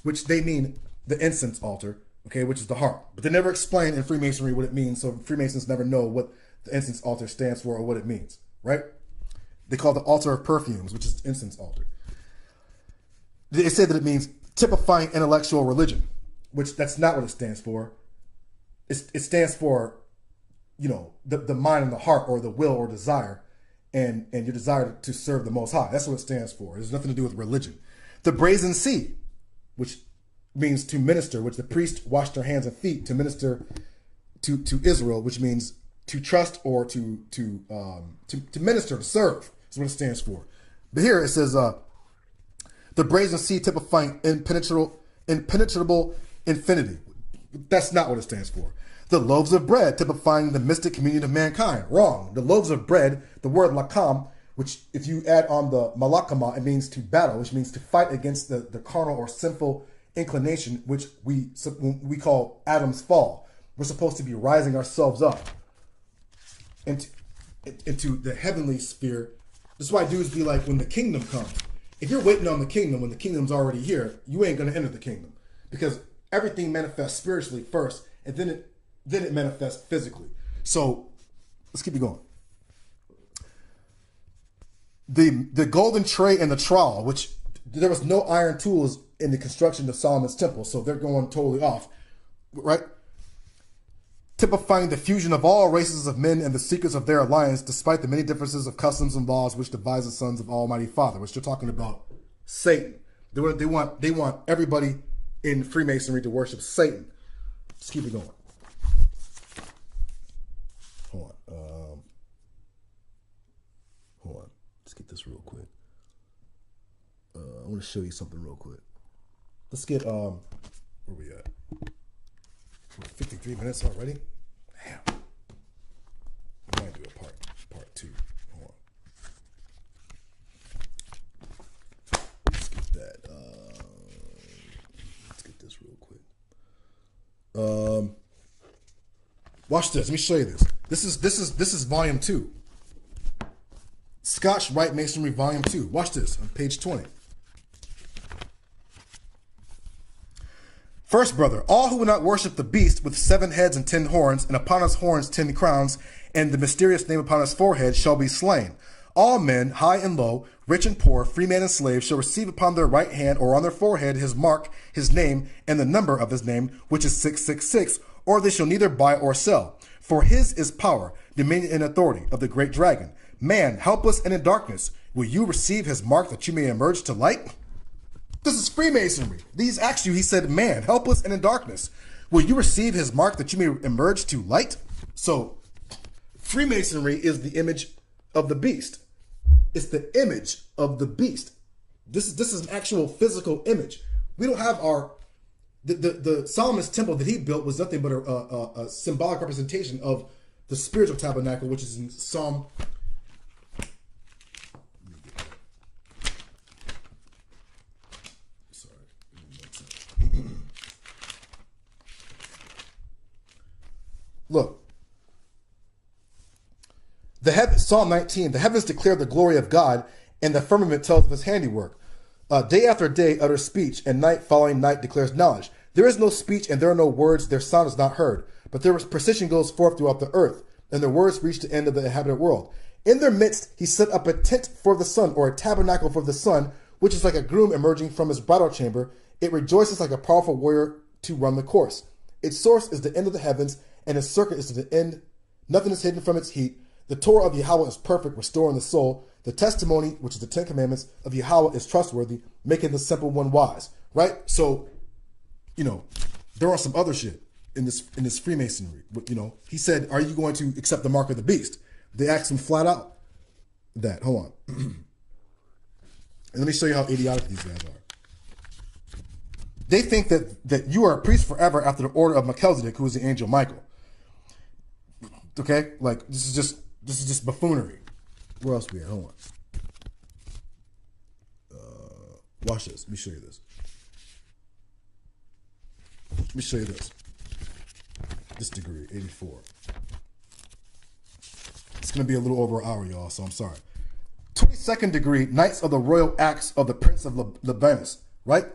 which they mean the incense altar, okay, which is the heart. But they never explain in Freemasonry what it means, so Freemasons never know what the incense altar stands for or what it means, right? They call it the altar of perfumes, which is the incense altar. They say that it means typifying intellectual religion, which that's not what it stands for. It stands for, the mind and the heart, or the will or desire, and your desire to serve the Most High. That's what it stands for. It has nothing to do with religion. The brazen sea, which means to minister, which the priest washed their hands and feet to minister to Israel, which means to trust or to minister, to serve. That's what it stands for. But here it says, the brazen sea typifying impenetrable infinity. That's not what it stands for. The loaves of bread typifying the mystic communion of mankind. Wrong. The loaves of bread, the word lakam, which if you add on the malakama, it means to battle, which means to fight against the carnal or sinful inclination, which we call Adam's fall. We're supposed to be rising ourselves up into the heavenly sphere. That's why dudes be like, when the kingdom comes, if you're waiting on the kingdom when the kingdom's already here, you ain't going to enter the kingdom, because everything manifests spiritually first, and then it manifests physically. So let's keep it going. The golden tray and the trowel, which there was no iron tools in the construction of Solomon's temple, so they're going totally off, right? Typifying the fusion of all races of men and the secrets of their alliance, despite the many differences of customs and laws which devise the sons of Almighty Father, which they're talking about Satan. They want everybody in Freemasonry to worship Satan. Let's keep it going. Hold on. Let's get this real quick. I want to show you something real quick. Let's get where we at? We're 53 minutes already. Damn. I might do a part two. Hold on. Let's get that. Let's get this real quick. Watch this. Let me show you this. This is volume 2. Scotch Rite Masonry volume 2. Watch this on page 20. First, brother, all who will not worship the beast with 7 heads and 10 horns, and upon his horns 10 crowns, and the mysterious name upon his forehead shall be slain. All men, high and low, rich and poor, free man and slave, shall receive upon their right hand or on their forehead his mark, his name, and the number of his name, which is 666, or they shall neither buy or sell. For his is power, dominion, and authority of the great dragon. Man, helpless and in darkness, Will you receive his mark that you may emerge to light? This is Freemasonry. These asked you, he said, man, helpless and in darkness. Will you receive his mark that you may emerge to light? So Freemasonry is the image of the beast. It's the image of the beast. This is an actual physical image. We don't have the Solomon's temple that he built was nothing but a symbolic representation of the spiritual tabernacle, which is in Psalm. Look, Psalm 19, the heavens declare the glory of God, and the firmament tells of his handiwork. Day after day utters speech, and night following night declares knowledge. There is no speech, and there are no words, their sound is not heard. But their precision goes forth throughout the earth, and their words reach the end of the inhabited world. In their midst he set up a tent for the sun, or a tabernacle for the sun, which is like a groom emerging from his bridal chamber. It rejoices like a powerful warrior to run the course. Its source is the end of the heavens, and its circuit is to the end. Nothing is hidden from its heat. The Torah of Yahweh is perfect, restoring the soul. The testimony, which is the 10 Commandments of Yahweh, is trustworthy, making the simple one wise. Right? So, there are some other shit in this Freemasonry. He said, are you going to accept the mark of the beast? They asked him flat out that. Hold on. And let me show you how idiotic these guys are. They think that you are a priest forever after the order of Melchizedek, who is the angel Michael. Okay? Like, this is just buffoonery. Where else we at? Hold on. Watch this. Let me show you this. Let me show you this. This degree, 84. It's going to be a little over an hour, y'all, so I'm sorry. 22nd degree, Knights of the Royal Acts of the Prince of Libanus, right?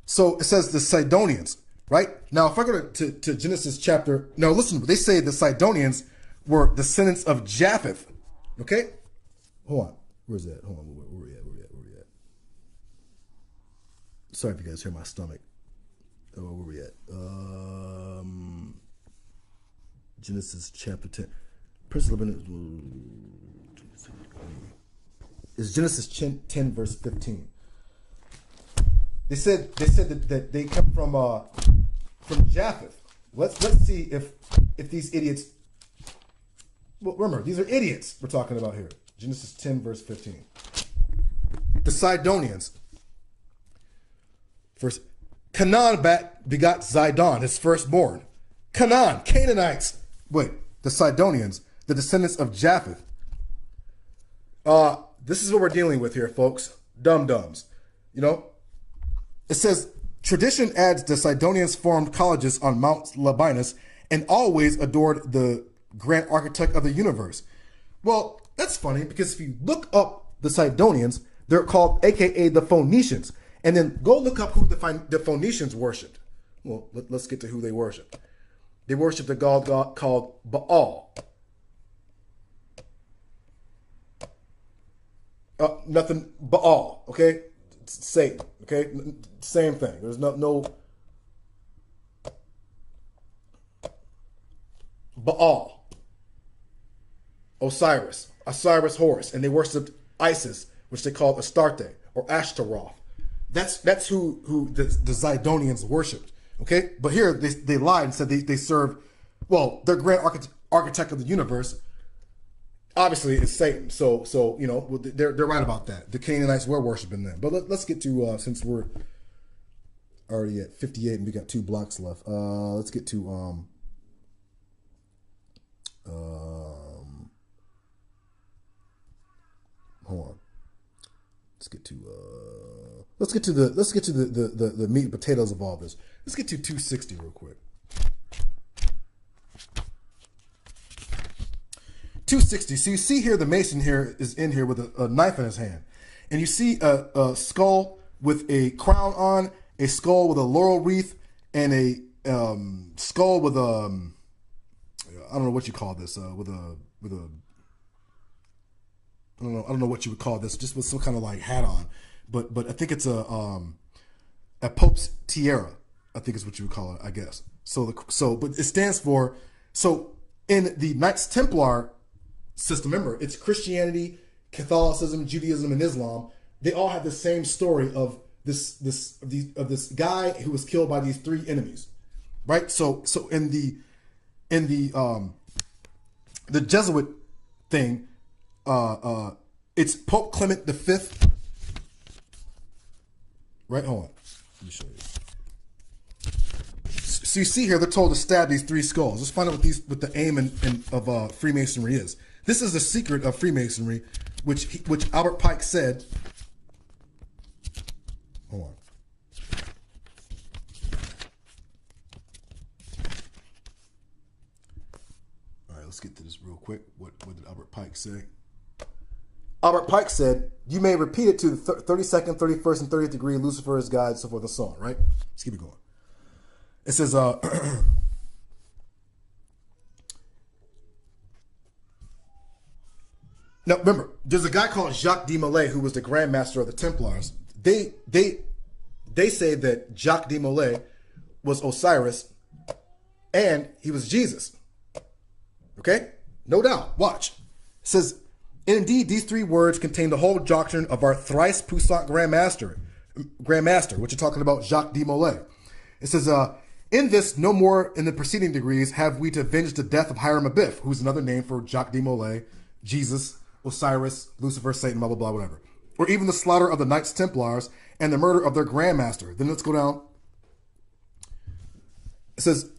So it says the Sidonians, right? Now, if I go to Genesis chapter... Now, listen, they say the Sidonians were descendants of Japheth, okay? Hold on. Where's that? Hold on. Where we at? Sorry if you guys hear my stomach. Oh, where we at? Genesis chapter 10. Prince of Lebanon is Genesis 10 verse 15. They said that they come from Japheth. Let's see if these idiots. Well, remember, these are idiots we're talking about here. Genesis 10 verse 15. The Sidonians. First, Canaan begot Zidon, his firstborn. Canaan, Canaanites. Wait, the Sidonians, the descendants of Japheth. This is what we're dealing with here, folks. Dum-dums. It says, tradition adds the Sidonians formed colleges on Mount Libanus and always adored the grand architect of the universe. Well, that's funny because if you look up the Sidonians, they're called AKA the Phoenicians. And then go look up who the Phoenicians worshipped. Well, let's get to who they worshipped. They worshipped a god called Baal. Nothing, Baal, okay? It's Satan, okay? Same thing. There's no Baal. Osiris, Horus, and they worshipped Isis, which they called Astarte or Ashtaroth. That's who the Zidonians worshipped. Okay, but here they lied and said they serve. Well, their grand architect of the universe, obviously, is Satan. So they're right about that. The Canaanites were worshiping them. But let's get to since we're already at 58 and we got 2 blocks left. Let's get to hold on. Let's get to the meat and potatoes of all this. Let's get to 260 real quick. 260. So you see here the Mason here is in here with a knife in his hand, and you see a skull with a crown on, a skull with a laurel wreath, and a skull with a I don't know what you call this with a I don't know what you would call this, just with some kind of like hat on, but I think it's a Pope's tiara, I think is what you would call it, I guess. But it stands for, so in the Knights Templar system, remember, it's Christianity, Catholicism, Judaism, and Islam, they all have the same story of this guy who was killed by these three enemies, right? So in the Jesuit thing, it's Pope Clement V. Right, hold on. Let me show you. So you see here, they're told to stab these three skulls. Let's find out what the aim of Freemasonry is. This is the secret of Freemasonry, which Albert Pike said. Hold on. All right, let's get to this real quick. What did Albert Pike say? Albert Pike said, you may repeat it to the 32nd, 31st, and 30th degree, Lucifer is God, so forth and so on, right? Let's keep it going. It says, now remember, there's a guy called Jacques de Molay who was the Grand Master of the Templars. They say that Jacques de Molay was Osiris and he was Jesus. Okay? No doubt. Watch. It says, and indeed, these three words contain the whole doctrine of our thrice puissant Grand Master, which you're talking about Jacques de Molay. It says, in this, no more in the preceding degrees have we to avenge the death of Hiram Abiff, who's another name for Jacques de Molay, Jesus, Osiris, Lucifer, Satan, blah, blah, blah, whatever. Or even the slaughter of the Knights Templars and the murder of their Grand Master. Then let's go down. It says,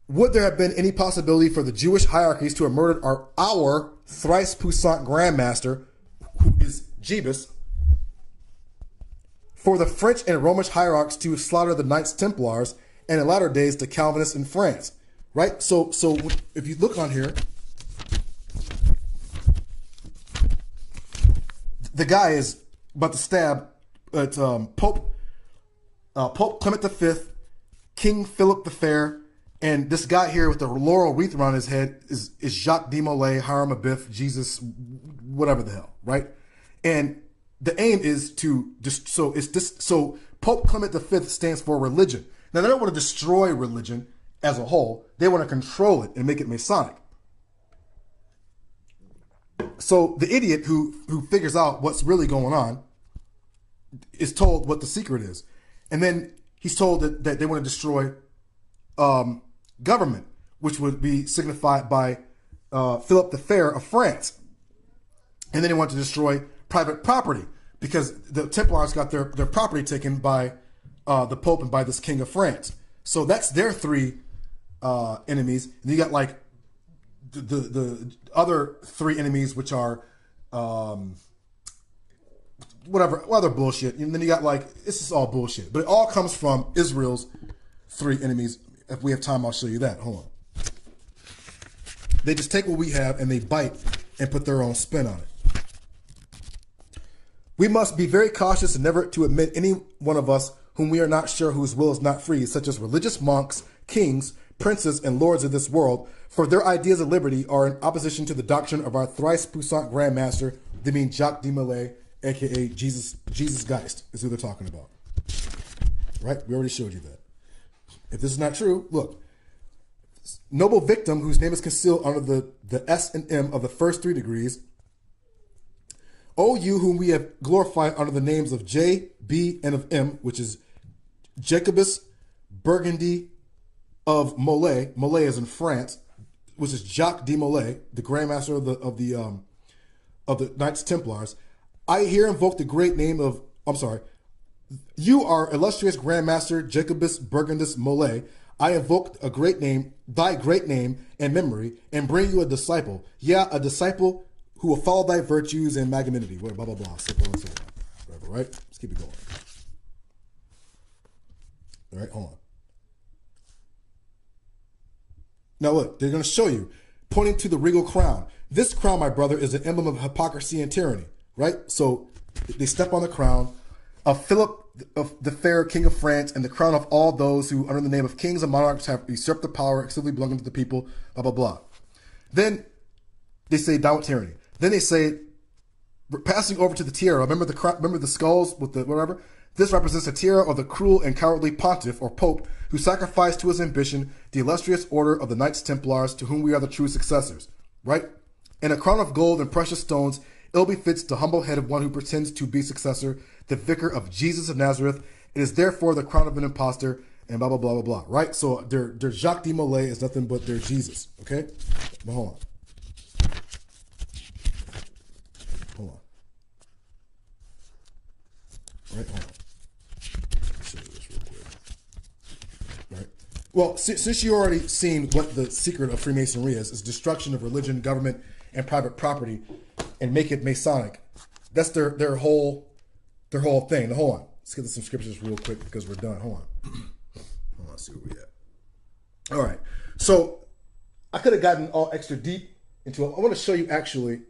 would there have been any possibility for the Jewish hierarchies to have murdered our thrice puissant Grand Master, who is Jebus, for the French and Romish hierarchs to slaughter the Knights Templars, and in latter days the Calvinists in France, right? So if you look on here, the guy is about to stab Pope Clement V, King Philip the Fair, and this guy here with the laurel wreath around his head is Jacques de Molay, Hiram Abiff, Jesus, whatever the hell, right? And the aim is to so Pope Clement V stands for religion. Now they don't want to destroy religion as a whole; they want to control it and make it Masonic. So the idiot who figures out what's really going on is told what the secret is, and then he's told that they want to destroy government, which would be signified by Philip the Fair of France, and then they want to destroy private property because the Templars got their property taken by the Pope and by this King of France. So that's their three enemies. And you got like the other three enemies, which are whatever other bullshit. And then you got like, this is all bullshit, but it all comes from Israel's three enemies. If we have time, I'll show you that. Hold on. They just take what we have and they bite and put their own spin on it. We must be very cautious and never to admit any one of us whom we are not sure whose will is not free, such as religious monks, kings, princes, and lords of this world, for their ideas of liberty are in opposition to the doctrine of our thrice puissant Grand Master, they mean Jacques de Molay, aka Jesus Geist, is who they're talking about. Right? We already showed you that. If this is not true, look. Noble victim whose name is concealed under the S and M of the first three degrees, O you whom we have glorified under the names of J, B, and of M, which is Jacobus Burgundy of Molay. Molay is in France, which is Jacques de Molay, the Grand Master of the Knights Templars. I here invoke the great name of, you are illustrious Grand Master Jacobus Burgundus Molay. I invoke a great name, thy great name and memory, and bring you a disciple. Yeah, a disciple who will follow thy virtues and magnanimity. Blah, blah, blah, so on and so on. Whatever, right? Let's keep it going. All right, hold on. Now look, they're going to show you, pointing to the regal crown. This crown, my brother, is an emblem of hypocrisy and tyranny, right? So they step on the crown of Philip of the Fair, King of France, and the crown of all those who, under the name of kings and monarchs, have usurped the power exclusively belonging to the people, blah, blah, blah. Then they say down with tyranny. Then they say, passing over to the tiara, remember the skulls with the whatever? This represents a tiara of the cruel and cowardly pontiff or pope who sacrificed to his ambition the illustrious order of the Knights Templars to whom we are the true successors, right? and a crown of gold and precious stones ill befits the humble head of one who pretends to be successor, the vicar of Jesus of Nazareth. It is therefore the crown of an impostor, and blah, blah, blah, blah, blah, right? So their Jacques de Molay is nothing but their Jesus, okay? But hold on. Hold on. Right, hold on. Let's show you this real quick. Right? Well, since you already seen what the secret of Freemasonry is destruction of religion, government, and private property, and make it Masonic. That's their whole thing. Now, hold on. Let's get to some scriptures real quick because we're done. Hold on. Let's see where we at. All right. So I could have gotten all extra deep into it. I want to show you actually.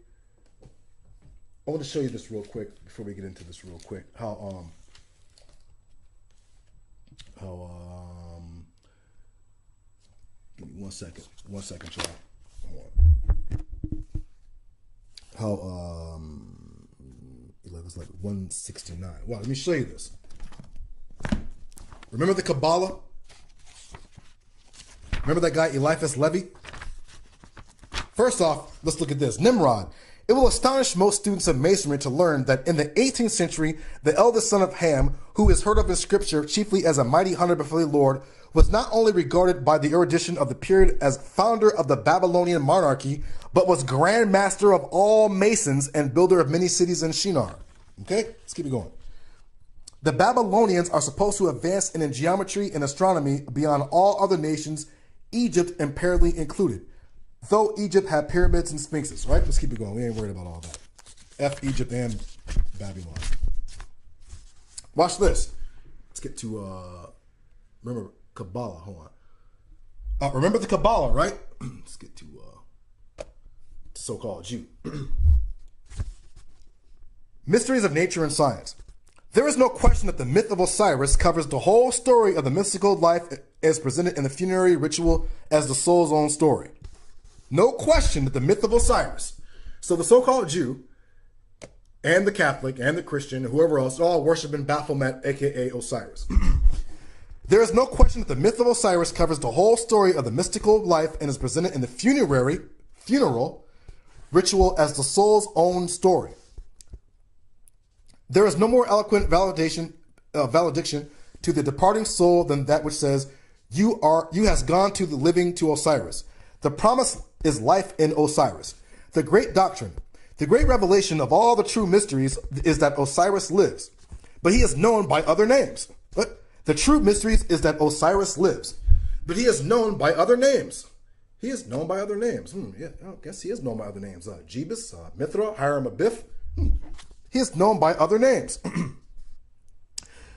I want to show you this real quick before we get into this real quick. How give me 1 second. 1 second, y'all. Hold on. How it's like 169. Well, let me show you this. Remember the Kabbalah? Remember that guy Eliphas Levi? First off, let's look at this. Nimrod. It will astonish most students of Masonry to learn that in the 18th century, the eldest son of Ham, who is heard of in scripture chiefly as a mighty hunter before the Lord, was not only regarded by the erudition of the period as founder of the Babylonian monarchy, but was grand master of all Masons and builder of many cities in Shinar. Okay, let's keep it going. The Babylonians are supposed to advance in geometry and astronomy beyond all other nations, Egypt apparently included. Though Egypt had pyramids and sphinxes, right? Let's keep it going. We ain't worried about all that. F Egypt and Babylon. Watch this. Let's get to, remember Kabbalah. Hold on. Remember the Kabbalah, right? Let's get to so-called Jew. Mysteries of nature and science. There is no question that the myth of Osiris covers the whole story of the mystical life as presented in the funerary ritual as the soul's own story. No question that the myth of Osiris. So the so-called Jew and the Catholic and the Christian and whoever else all worshiping Baphomet, aka Osiris. There is no question that the myth of Osiris covers the whole story of the mystical life and is presented in the funeral ritual as the soul's own story. There is no more eloquent valediction to the departing soul than that which says, "You has gone to the living to Osiris." The promise is life in Osiris. The great doctrine, the great revelation of all the true mysteries is that Osiris lives, but he is known by other names. But the true mysteries is that Osiris lives, but he is known by other names. He is known by other names. Yeah, I guess he is known by other names. Jebus, Mithra, Hiram Abiff. He is known by other names.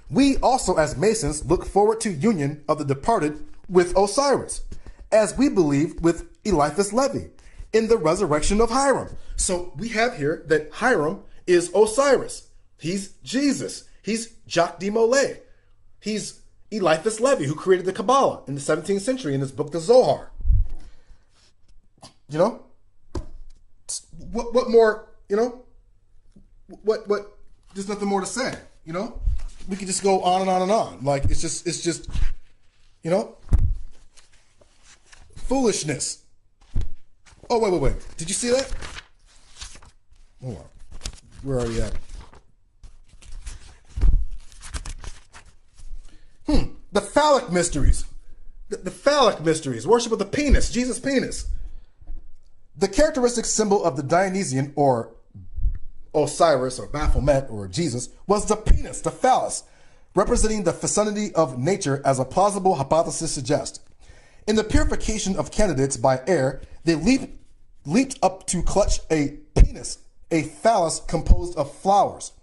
We also, as Masons, look forward to union of the departed with Osiris, as we believe with Eliphas Levi in the resurrection of Hiram. So we have here that Hiram is Osiris. He's Jesus. He's Jacques de Molay. He's Eliphas Levi, who created the Kabbalah in the 17th century in his book, the Zohar. You know? What more, you know? What, there's nothing more to say, you know? We could just go on and on and on. Like, it's just, you know? Foolishness. Oh, wait. Did you see that? Hold on. Where are you at? The phallic mysteries. The phallic mysteries. Worship of the penis. Jesus' penis. The characteristic symbol of the Dionysian, or Osiris, or Baphomet, or Jesus, was the penis, the phallus, representing the vicinity of nature as a plausible hypothesis suggests. In the purification of candidates by air, they leaped up to clutch a penis, a phallus composed of flowers.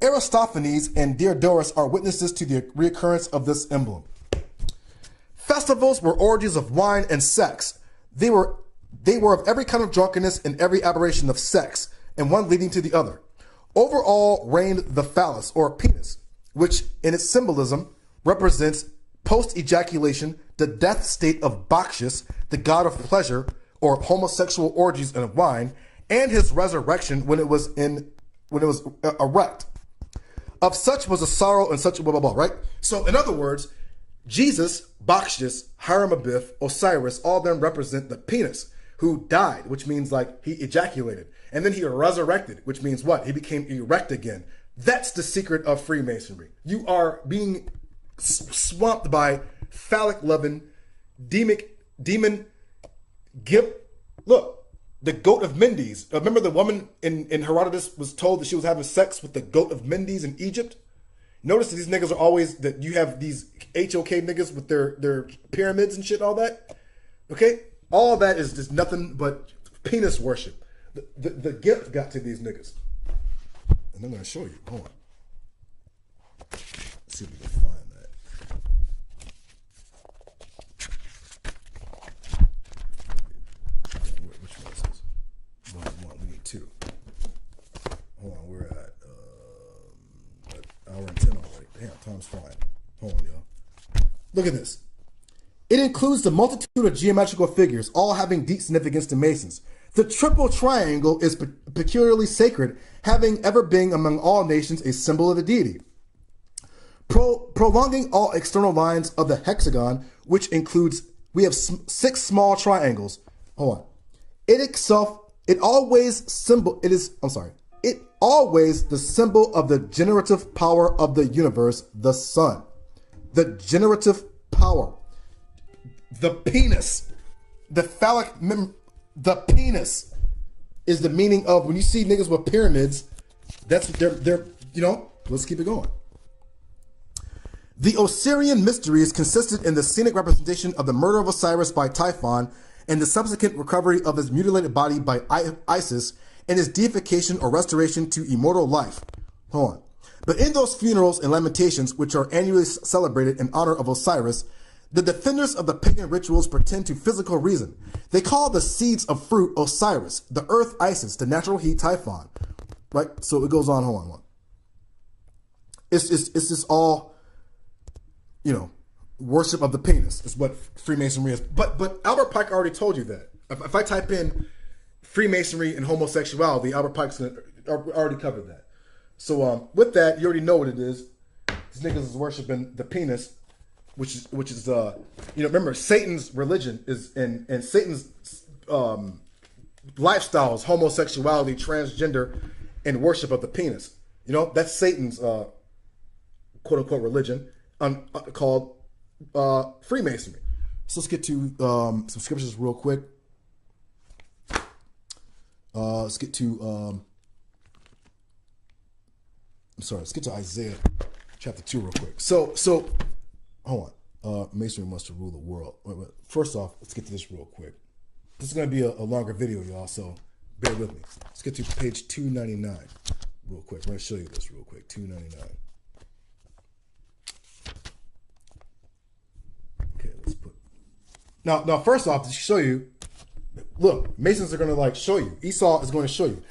Aristophanes and Diodorus are witnesses to the reoccurrence of this emblem. Festivals were orgies of wine and sex. They were of every kind of drunkenness and every aberration of sex, and one leading to the other. Overall reigned the phallus, or penis, which in its symbolism represents post-ejaculation, the death state of Bacchus, the god of pleasure, or homosexual orgies and wine, and his resurrection when it was erect. Of such was the sorrow and such blah, blah, blah, right? So in other words, Jesus, Bacchus, Hiram Abiff, Osiris, all of them represent the penis, who died, which means like he ejaculated. And then he resurrected, which means what? He became erect again. That's the secret of Freemasonry. You are being swamped by phallic-loving, demon, gimp. Look, the goat of Mendes. Remember the woman in Herodotus was told that she was having sex with the goat of Mendes in Egypt? Notice that these niggas are always, that you have these HOK niggas with their pyramids and shit, all that. Okay? All that is just nothing but penis worship. The gimp got to these niggas. And I'm going to show you. Hold on. Let's see if we can find that. Which one is this? One. We need two. Hold on. We're at hour and 10 already. Damn, time's flying. Hold on, y'all. Look at this. It includes the multitude of geometrical figures, all having deep significance to Masons. The triple triangle is peculiarly sacred, having ever been among all nations a symbol of the deity. Prolonging all external lines of the hexagon, which includes, we have 6 small triangles. Hold on. It always the symbol of the generative power of the universe, the sun. The generative power. The penis. The phallic the penis is the meaning of, when you see niggas with pyramids, that's what they're let's keep it going. The Osirian mysteries consisted in the scenic representation of the murder of Osiris by Typhon and the subsequent recovery of his mutilated body by Isis and his deification or restoration to immortal life. Hold on. But in those funerals and lamentations, which are annually celebrated in honor of Osiris, the defenders of the pagan rituals pretend to physical reason. They call the seeds of fruit Osiris, the earth Isis, the natural heat Typhon. Right? So it goes on. Hold on. It's just all, worship of the penis is what Freemasonry is. But Albert Pike already told you that. If I type in Freemasonry and homosexuality, Albert Pike's already covered that. So with that, you already know what it is. These niggas is worshiping the penis, which is remember, Satan's religion is and Satan's lifestyle is homosexuality, transgender, and worship of the penis. That's Satan's quote unquote religion called Freemasonry. So let's get to some scriptures real quick. Let's get to let's get to Isaiah chapter 2 real quick. So hold on. Masonry wants to rule the world. Wait. First off, let's get to this real quick. This is going to be a longer video, y'all, so bear with me. Let's get to page 299 real quick. I'm going to show you this real quick. 299. Okay, let's put... Now, first off, to show you, look, Masons are going to show you. Esau is going to show you.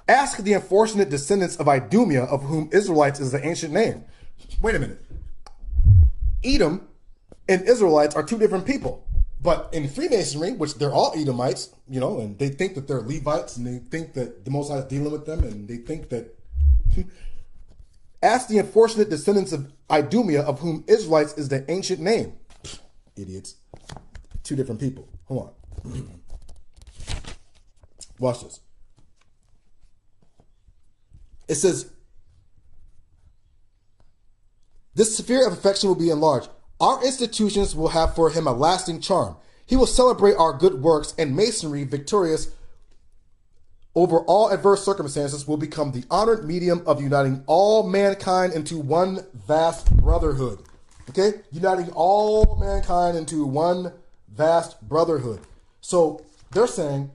Ask the unfortunate descendants of Idumea, of whom Israelites is the ancient name. Wait a minute. Edom and Israelites are two different people. But in Freemasonry, which they're all Edomites, and they think that they're Levites, and they think that the Most High is dealing with them, and they think that... Ask the unfortunate descendants of Idumea, of whom Israelites is the ancient name. Idiots. Two different people. Hold on. Watch this. It says, this sphere of affection will be enlarged. Our institutions will have for him a lasting charm. He will celebrate our good works, and Masonry, victorious over all adverse circumstances, will become the honored medium of uniting all mankind into one vast brotherhood. Okay? Uniting all mankind into one vast brotherhood. So they're saying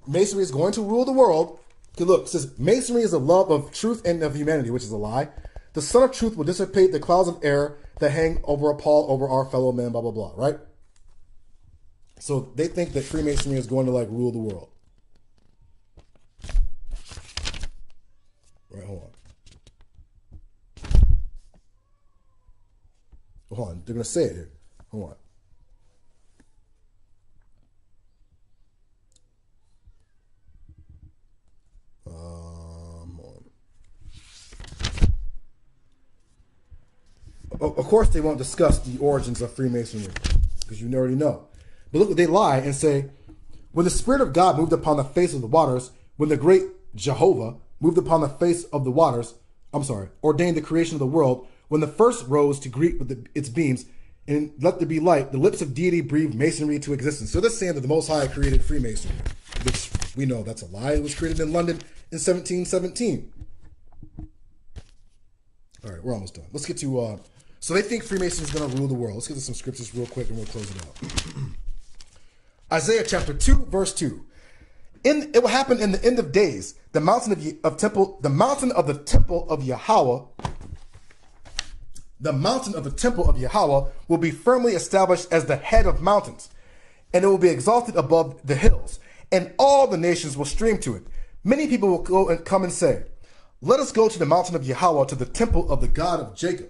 Masonry is going to rule the world. Okay, look, it says Masonry is a love of truth and of humanity, which is a lie. The Son of Truth will dissipate the clouds of error that hang over a pall over our fellow men, blah, blah, blah, right? So they think that Freemasonry is going to rule the world. Right, hold on. They're going to say it here. Hold on. Of course, they won't discuss the origins of Freemasonry because you already know. But look, they lie and say, When the Spirit of God moved upon the face of the waters, when the great Jehovah moved upon the face of the waters, ordained the creation of the world, when the first rose to greet with its beams, and let there be light, the lips of deity breathed masonry into existence. So this saying that the Most High created Freemasonry, which we know that's a lie. It was created in London in 1717. All right, we're almost done. Let's get to, so they think Freemasonry is going to rule the world. Let's get to some scriptures real quick and we'll close it out. Isaiah chapter 2, verse 2. It will happen in the end of days. The mountain of the temple of Yahweh, the mountain of the temple of Yahweh will be firmly established as the head of mountains, and it will be exalted above the hills, and all the nations will stream to it. Many people will go and come and say, let us go to the mountain of Yahweh, to the temple of the God of Jacob,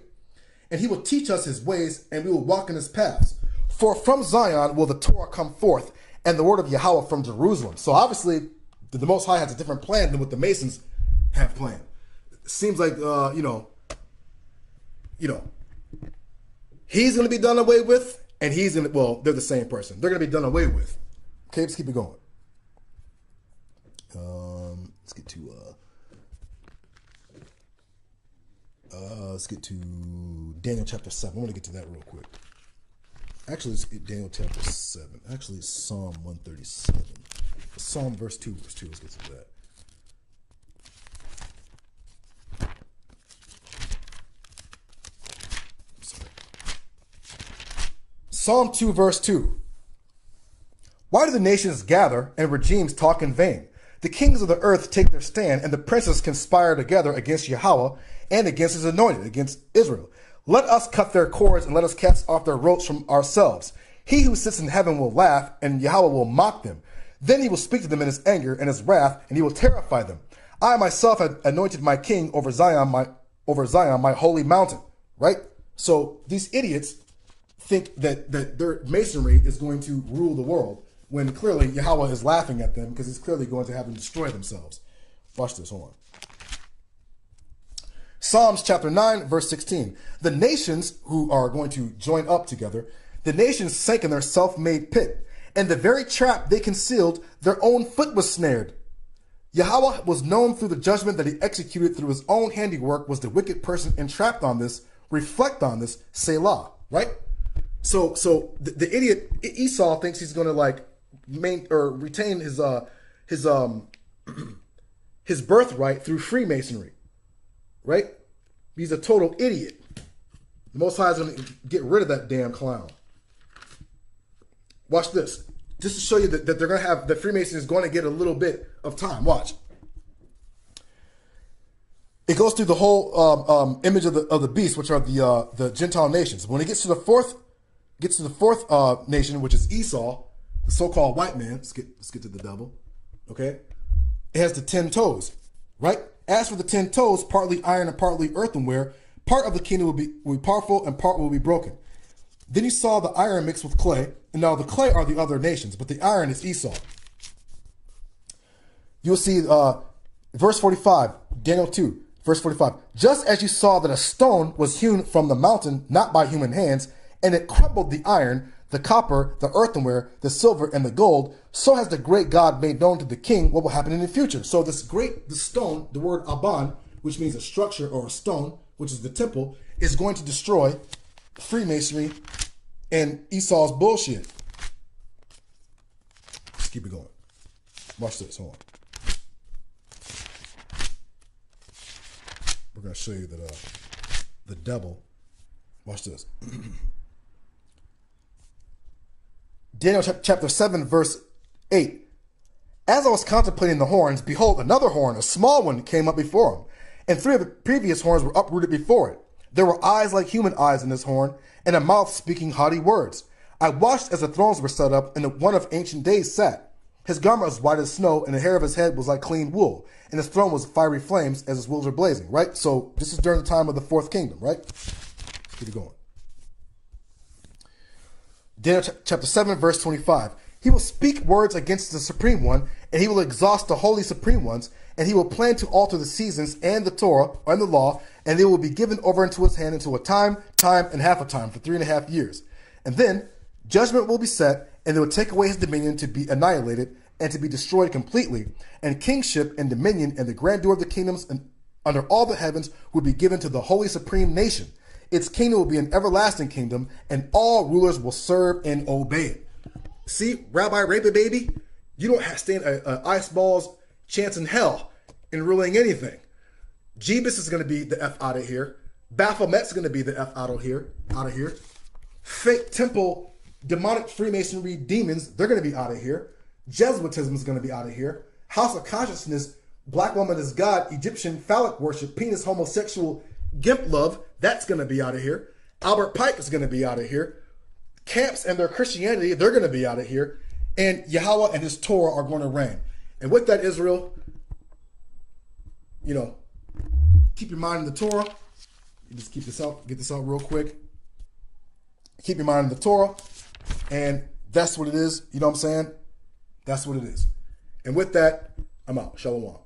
and he will teach us his ways, and we will walk in his paths. For from Zion will the Torah come forth, and the word of Yahweh from Jerusalem. So obviously, the Most High has a different plan than what the Masons have planned. It seems like, he's going to be done away with, and he's going to, well, they're the same person. They're going to be done away with. Okay, let's keep it going. Let's get to Daniel chapter 7. I want to get to that real quick. Actually, let's get Daniel chapter 7. Actually, it's Psalm 137. Psalm verse 2, Let's get to that. Psalm 2, verse 2. Why do the nations gather and regimes talk in vain? The kings of the earth take their stand, and the princes conspire together against Yahweh and against his anointed, against Israel. Let us cut their cords and let us cast off their ropes from ourselves. He who sits in heaven will laugh, and Yahweh will mock them. Then he will speak to them in his anger and his wrath, and he will terrify them. I myself have anointed my king over Zion, my holy mountain. Right? So these idiots think that their masonry is going to rule the world, when clearly Yahweh is laughing at them because he's clearly going to have them destroy themselves. Watch this, hold on. Psalms chapter 9, verse 16. The nations who are going to join up together, the nations sank in their self-made pit, and the very trap they concealed, their own foot was snared. Yahweh was known through the judgment that he executed through his own handiwork. Was the wicked person entrapped on this? Reflect on this, Selah, right? So the idiot Esau thinks he's going to retain his birthright through Freemasonry, right? He's a total idiot. The Most High is going to get rid of that damn clown. Watch this, just to show you that they're going to have, that Freemason is going to get a little bit of time. Watch. It goes through the whole image of the beast, which are the Gentile nations. When it gets to the fourth nation, which is Esau, the so-called white man. Let's get to the devil. Okay, it has the 10 toes, right? As for the 10 toes, partly iron and partly earthenware, part of the kingdom will be powerful and part will be broken. Then he saw the iron mixed with clay, and now the clay are the other nations, but the iron is Esau. You'll see verse 45, Daniel 2, verse 45. Just as you saw that a stone was hewn from the mountain, not by human hands, and it crumbled the iron, the copper, the earthenware, the silver, and the gold, so has the great God made known to the king what will happen in the future. So the stone, the word Aban, which means a structure or a stone, which is the temple, is going to destroy Freemasonry and Esau's bullshit. Let's keep it going. Watch this. Hold on. We're going to show you that the devil. Watch this. Daniel chapter 7, verse 8. As I was contemplating the horns, behold, another horn, a small one, came up before him, and 3 of the previous horns were uprooted before it. There were eyes like human eyes in this horn, and a mouth speaking haughty words. I watched as the thrones were set up, and one of ancient days sat. His garment was white as snow, and the hair of his head was like clean wool, and his throne was fiery flames as his wheels were blazing, right? So this is during the time of the 4th kingdom, right? Let's keep it going. Daniel chapter 7, verse 25. He will speak words against the Supreme One, and he will exhaust the holy Supreme Ones, and he will plan to alter the seasons and the Torah and the law, and they will be given over into his hand until a time, and half a time for 3.5 years. And then judgment will be set, and they will take away his dominion to be annihilated and to be destroyed completely, and kingship and dominion and the grandeur of the kingdoms and under all the heavens will be given to the holy supreme nation. Its kingdom will be an everlasting kingdom, and all rulers will serve and obey it. See, Rabbi Rape Baby, you don't have to stand an ice ball's chance in hell in ruling anything. Jebus is going to be the F out of here. Baphomet's going to be the F out of here. Fake temple, demonic Freemasonry demons, they're going to be out of here. Jesuitism is going to be out of here. House of Consciousness, Black woman is God, Egyptian phallic worship, penis homosexual gimp love, that's going to be out of here. Albert Pike is going to be out of here. Camps and their Christianity, they're going to be out of here. And Yahweh and his Torah are going to reign. And with that, Israel, keep your mind in the Torah. You just keep this out, get this out real quick. Keep your mind in the Torah. And that's what it is. You know what I'm saying? That's what it is. And with that, I'm out. Shalom.